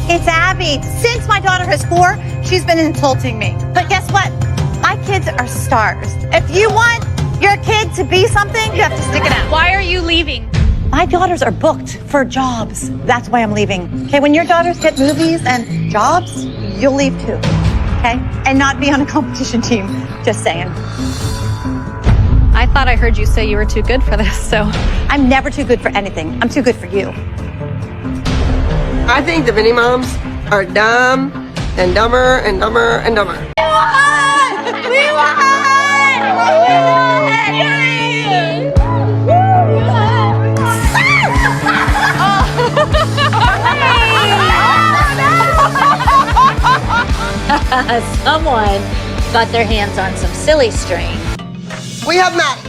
It's Abby. Since my daughter is 4, she's been insulting me. But guess what? My kids are stars. If you want your kid to be something, you have to stick it out. Why are you leaving? My daughters are booked for jobs. That's why I'm leaving. Okay, when your daughters get movies and jobs, you'll leave too. Okay? And not be on a competition team. Just saying. I thought I heard you say you were too good for this, so. I'm never too good for anything. I'm too good for you. I think the mini moms are dumb and dumber and dumber and dumber. We Someone got their hands on some silly string. We have Maddie.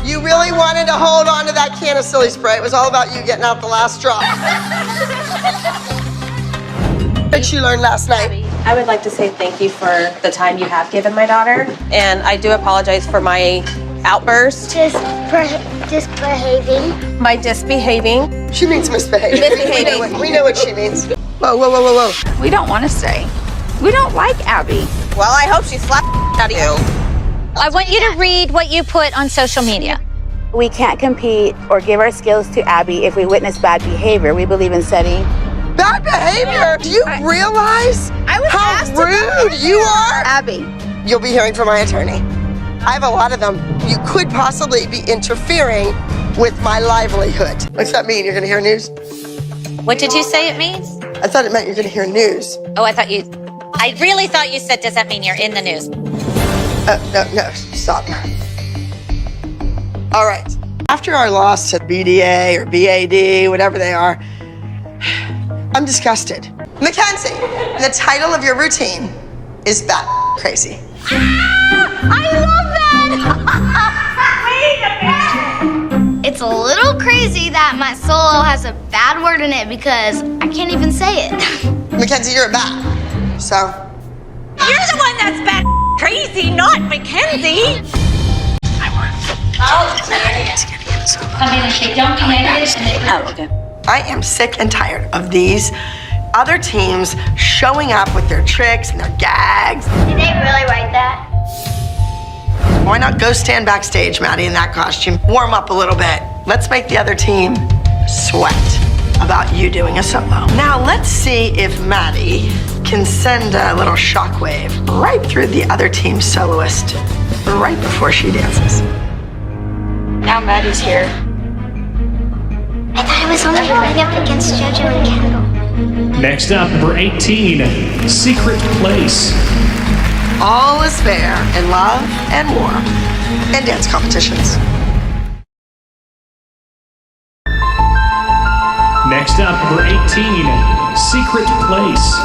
You really wanted to hold on to that can of silly spray. It was all about you getting out the last drop. What did you learn last night? I would like to say thank you for the time you have given my daughter. And I do apologize for my outburst. Just behaving. My disbehaving. She means misbehaving. Misbehaving. We know what she means. Whoa, whoa, whoa, whoa, whoa. We don't want to stay. We don't like Abby. Well, I hope she slapped out of you. I want you to read what you put on social media. We can't compete or give our skills to Abby if we witness bad behavior. We believe in setting. Bad behavior? Do you realize how rude you are? Abby. You'll be hearing from my attorney. I have a lot of them. You could possibly be interfering with my livelihood. What's that mean? You're going to hear news? What did you say it means? I thought it meant you're going to hear news. Oh, I really thought you said, does that mean you're in the news? No, stop. All right. After our loss to BDA or BAD, whatever they are, I'm disgusted. McKenzie, the title of your routine is Bat Crazy. I love that! It's a little crazy that my solo has a bad word in it because I can't even say it. McKenzie, you're a bat. So. You're the one that's bad crazy, not McKenzie. I am sick and tired of these other teams showing up with their tricks and their gags. Did they really write that? Why not go stand backstage, Maddie, in that costume? Warm up a little bit. Let's make the other team sweat about you doing a solo. Now let's see if Maddie can send a little shockwave right through the other team's soloist right before she dances. Now Maddie's here. I thought I was only going up against JoJo and Kendall. Next up, number 18, Secret Place. All is fair in love and war and dance competitions. Next up, number 18, Secret Place.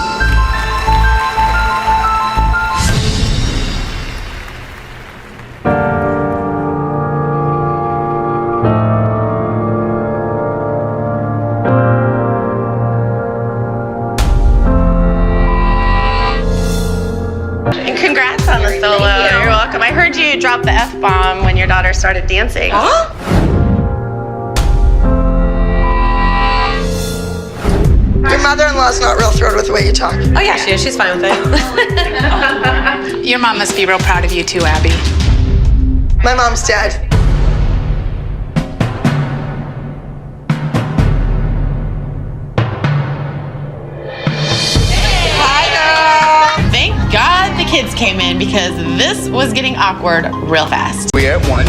Congrats on the solo. You're welcome. I heard you drop the F-bomb when your daughter started dancing. Huh? Your mother-in-law's not real thrilled with the way you talk. Oh yeah, she is. She's fine with it. Your mom must be real proud of you too, Abby. My mom's dead. Thank God the kids came in because this was getting awkward real fast. We had one.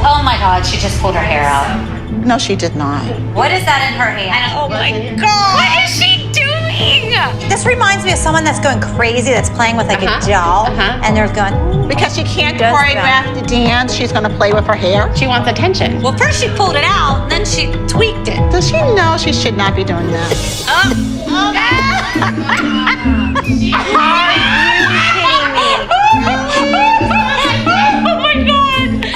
Oh my God, she just pulled her hair out. No, she did not. What is that in her hand? Oh my God. What is she doing? This reminds me of someone that's going crazy, that's playing with like a doll, and they're going, Because she can't choreograph the dance, she's gonna play with her hair. She wants attention. Well, first she pulled it out, then she tweaked it. Does she know she should not be doing that?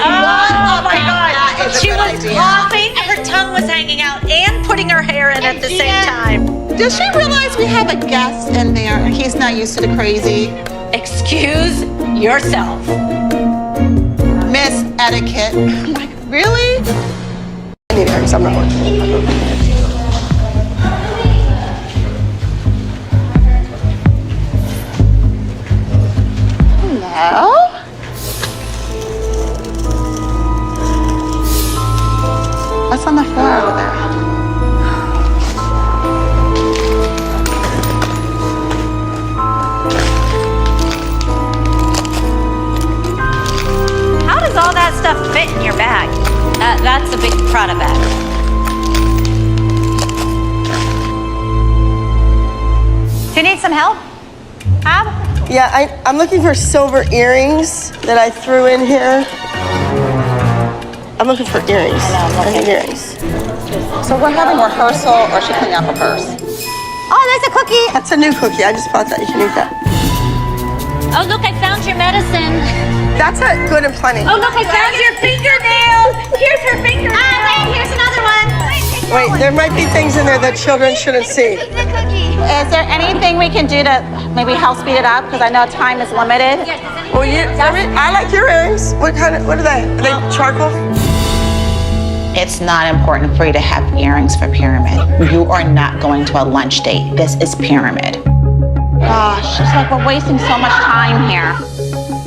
Oh my God. She was coughing, her tongue was hanging out, and putting her hair in at the same time. Does she realize we have a guest in there and he's not used to the crazy? Excuse yourself. Miss Etiquette. I'm like, really? I need earrings, I'm not working. Hello? What's on the floor over there? how does all that stuff fit in your bag? That's a big Prada bag. Do you need some help, Ab? Yeah, I'm looking for silver earrings that I threw in here. I'm looking for earrings. I need earrings. So we're having rehearsal or she cleaning up her purse? Oh, there's a cookie. That's a new cookie. I just bought that. You can eat that. Oh, look, I found your medicine. That's a good and plenty. Oh, look, I found your fingernail. Here's her fingernail. Wait, here's another one. Wait, there might be things in there that children shouldn't see. The cookie. Is there anything we can do to maybe help speed it up? Because I know time is limited. Well, I like your earrings. What are they? Are they charcoal? It's not important for you to have earrings for pyramid. You are not going to a lunch date. This is pyramid. Gosh, it's like we're wasting so much time here.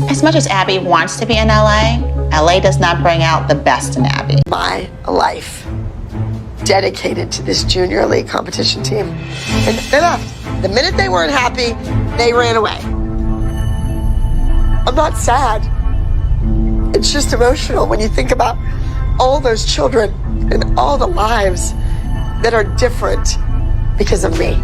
As much as Abby wants to be in LA, LA does not bring out the best in Abby. My life dedicated to this junior league competition team. And they left. The minute they weren't happy, they ran away. I'm not sad. It's just emotional when you think about all those children and all the lives that are different because of me.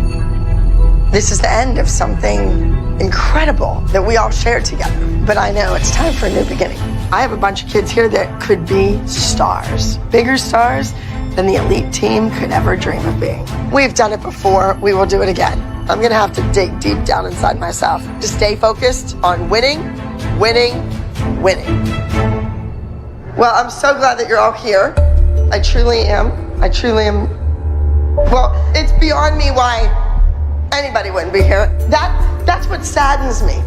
This is the end of something incredible that we all shared together. But I know it's time for a new beginning. I have a bunch of kids here that could be stars, bigger stars than the elite team could ever dream of being. We've done it before, we will do it again. I'm gonna have to dig deep down inside myself to stay focused on winning, winning, winning. Well, I'm so glad that you're all here. I truly am. I truly am. Well, it's beyond me why anybody wouldn't be here. That's what saddens me.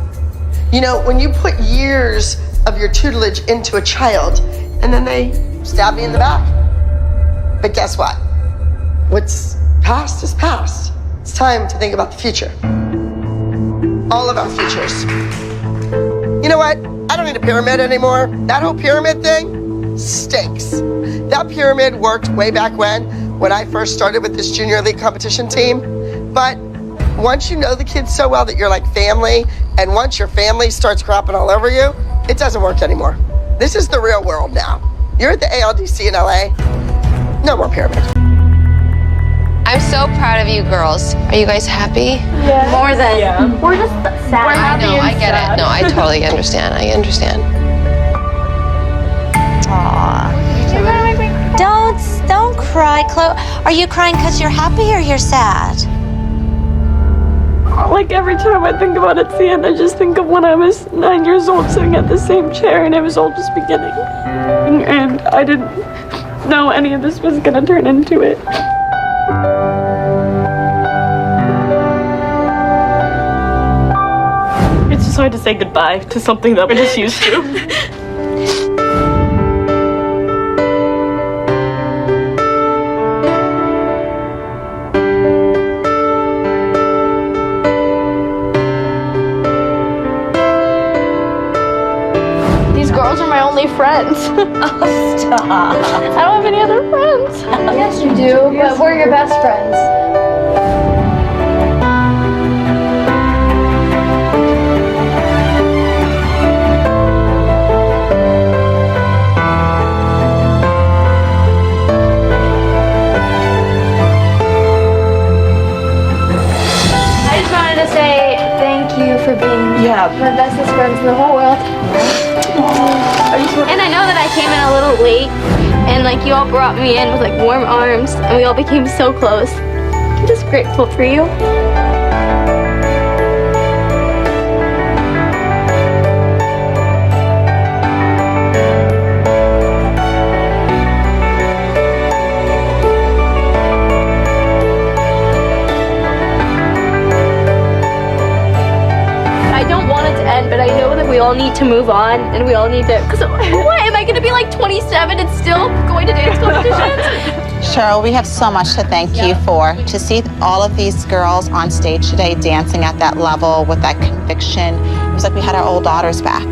You know, when you put years of your tutelage into a child and then they stab me in the back. But guess what? What's past is past. It's time to think about the future. All of our futures. You know what? I don't need a pyramid anymore. That whole pyramid thing stinks. That pyramid worked way back when I first started with this junior league competition team. But once you know the kids so well that you're like family, and once your family starts crapping all over you, it doesn't work anymore. This is the real world now. You're at the ALDC in LA. No more pyramid. I'm so proud of you girls. Are you guys happy? Yeah. More than. We're just sad. I know, I get it. No, I totally understand. I understand. Aww. Don't cry, Chloe. Are you crying because you're happy or you're sad? Like every time I think about it, the end, I just think of when I was 9 years old sitting at the same chair and it was all just beginning. And I didn't know any of this was gonna turn into it. It's just hard to say goodbye to something that we're just used to. Girls are my only friends. Oh, stop. I don't have any other friends. Yes, you do, but we're your best friends. I just wanted to say thank you for being my bestest friends in the whole world. And I know that I came in a little late, and like you all brought me in with like warm arms, and we all became so close. I'm just grateful for you. But I know that we all need to move on, and we all need to, because what, am I going to be like 27 and still going to dance competitions? Cheryl, we have so much to thank you for. To see all of these girls on stage today dancing at that level with that conviction, it was like we had our old daughters back.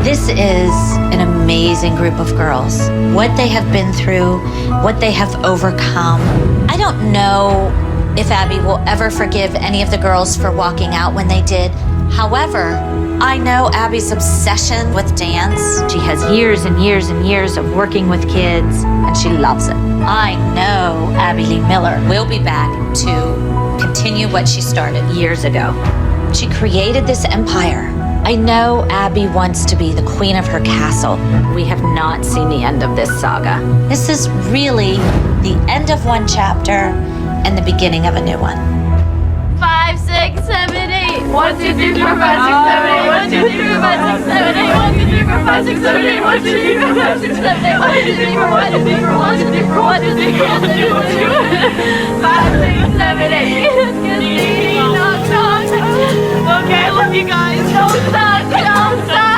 This is an amazing group of girls. What they have been through, what they have overcome. I don't know if Abby will ever forgive any of the girls for walking out when they did. However, I know Abby's obsession with dance. She has years and years and years of working with kids, and she loves it. I know Abby Lee Miller will be back to continue what she started years ago. She created this empire. I know Abby wants to be the queen of her castle. We have not seen the end of this saga. This is really the end of one chapter and the beginning of a new one. 5, 6, 7, 8. 1, 2, 3, 4, 5, 6, 7, 8. 1, 2, 3, 4, 5, 6, 7, 8. 1, 2, 3, 4, 5, 6, 7, 8. 1, 2, 3, 4, 5, 6, 7, 8. 1, 2, 3, 4, 1, 2, 3, 4, 1, 2, 3, 4, 1, 2, 3, 4, 1, 2, 3, 4, 5, 6, 7, 8. Knock, knock. Okay, I love you guys. Don't suck. Don't suck.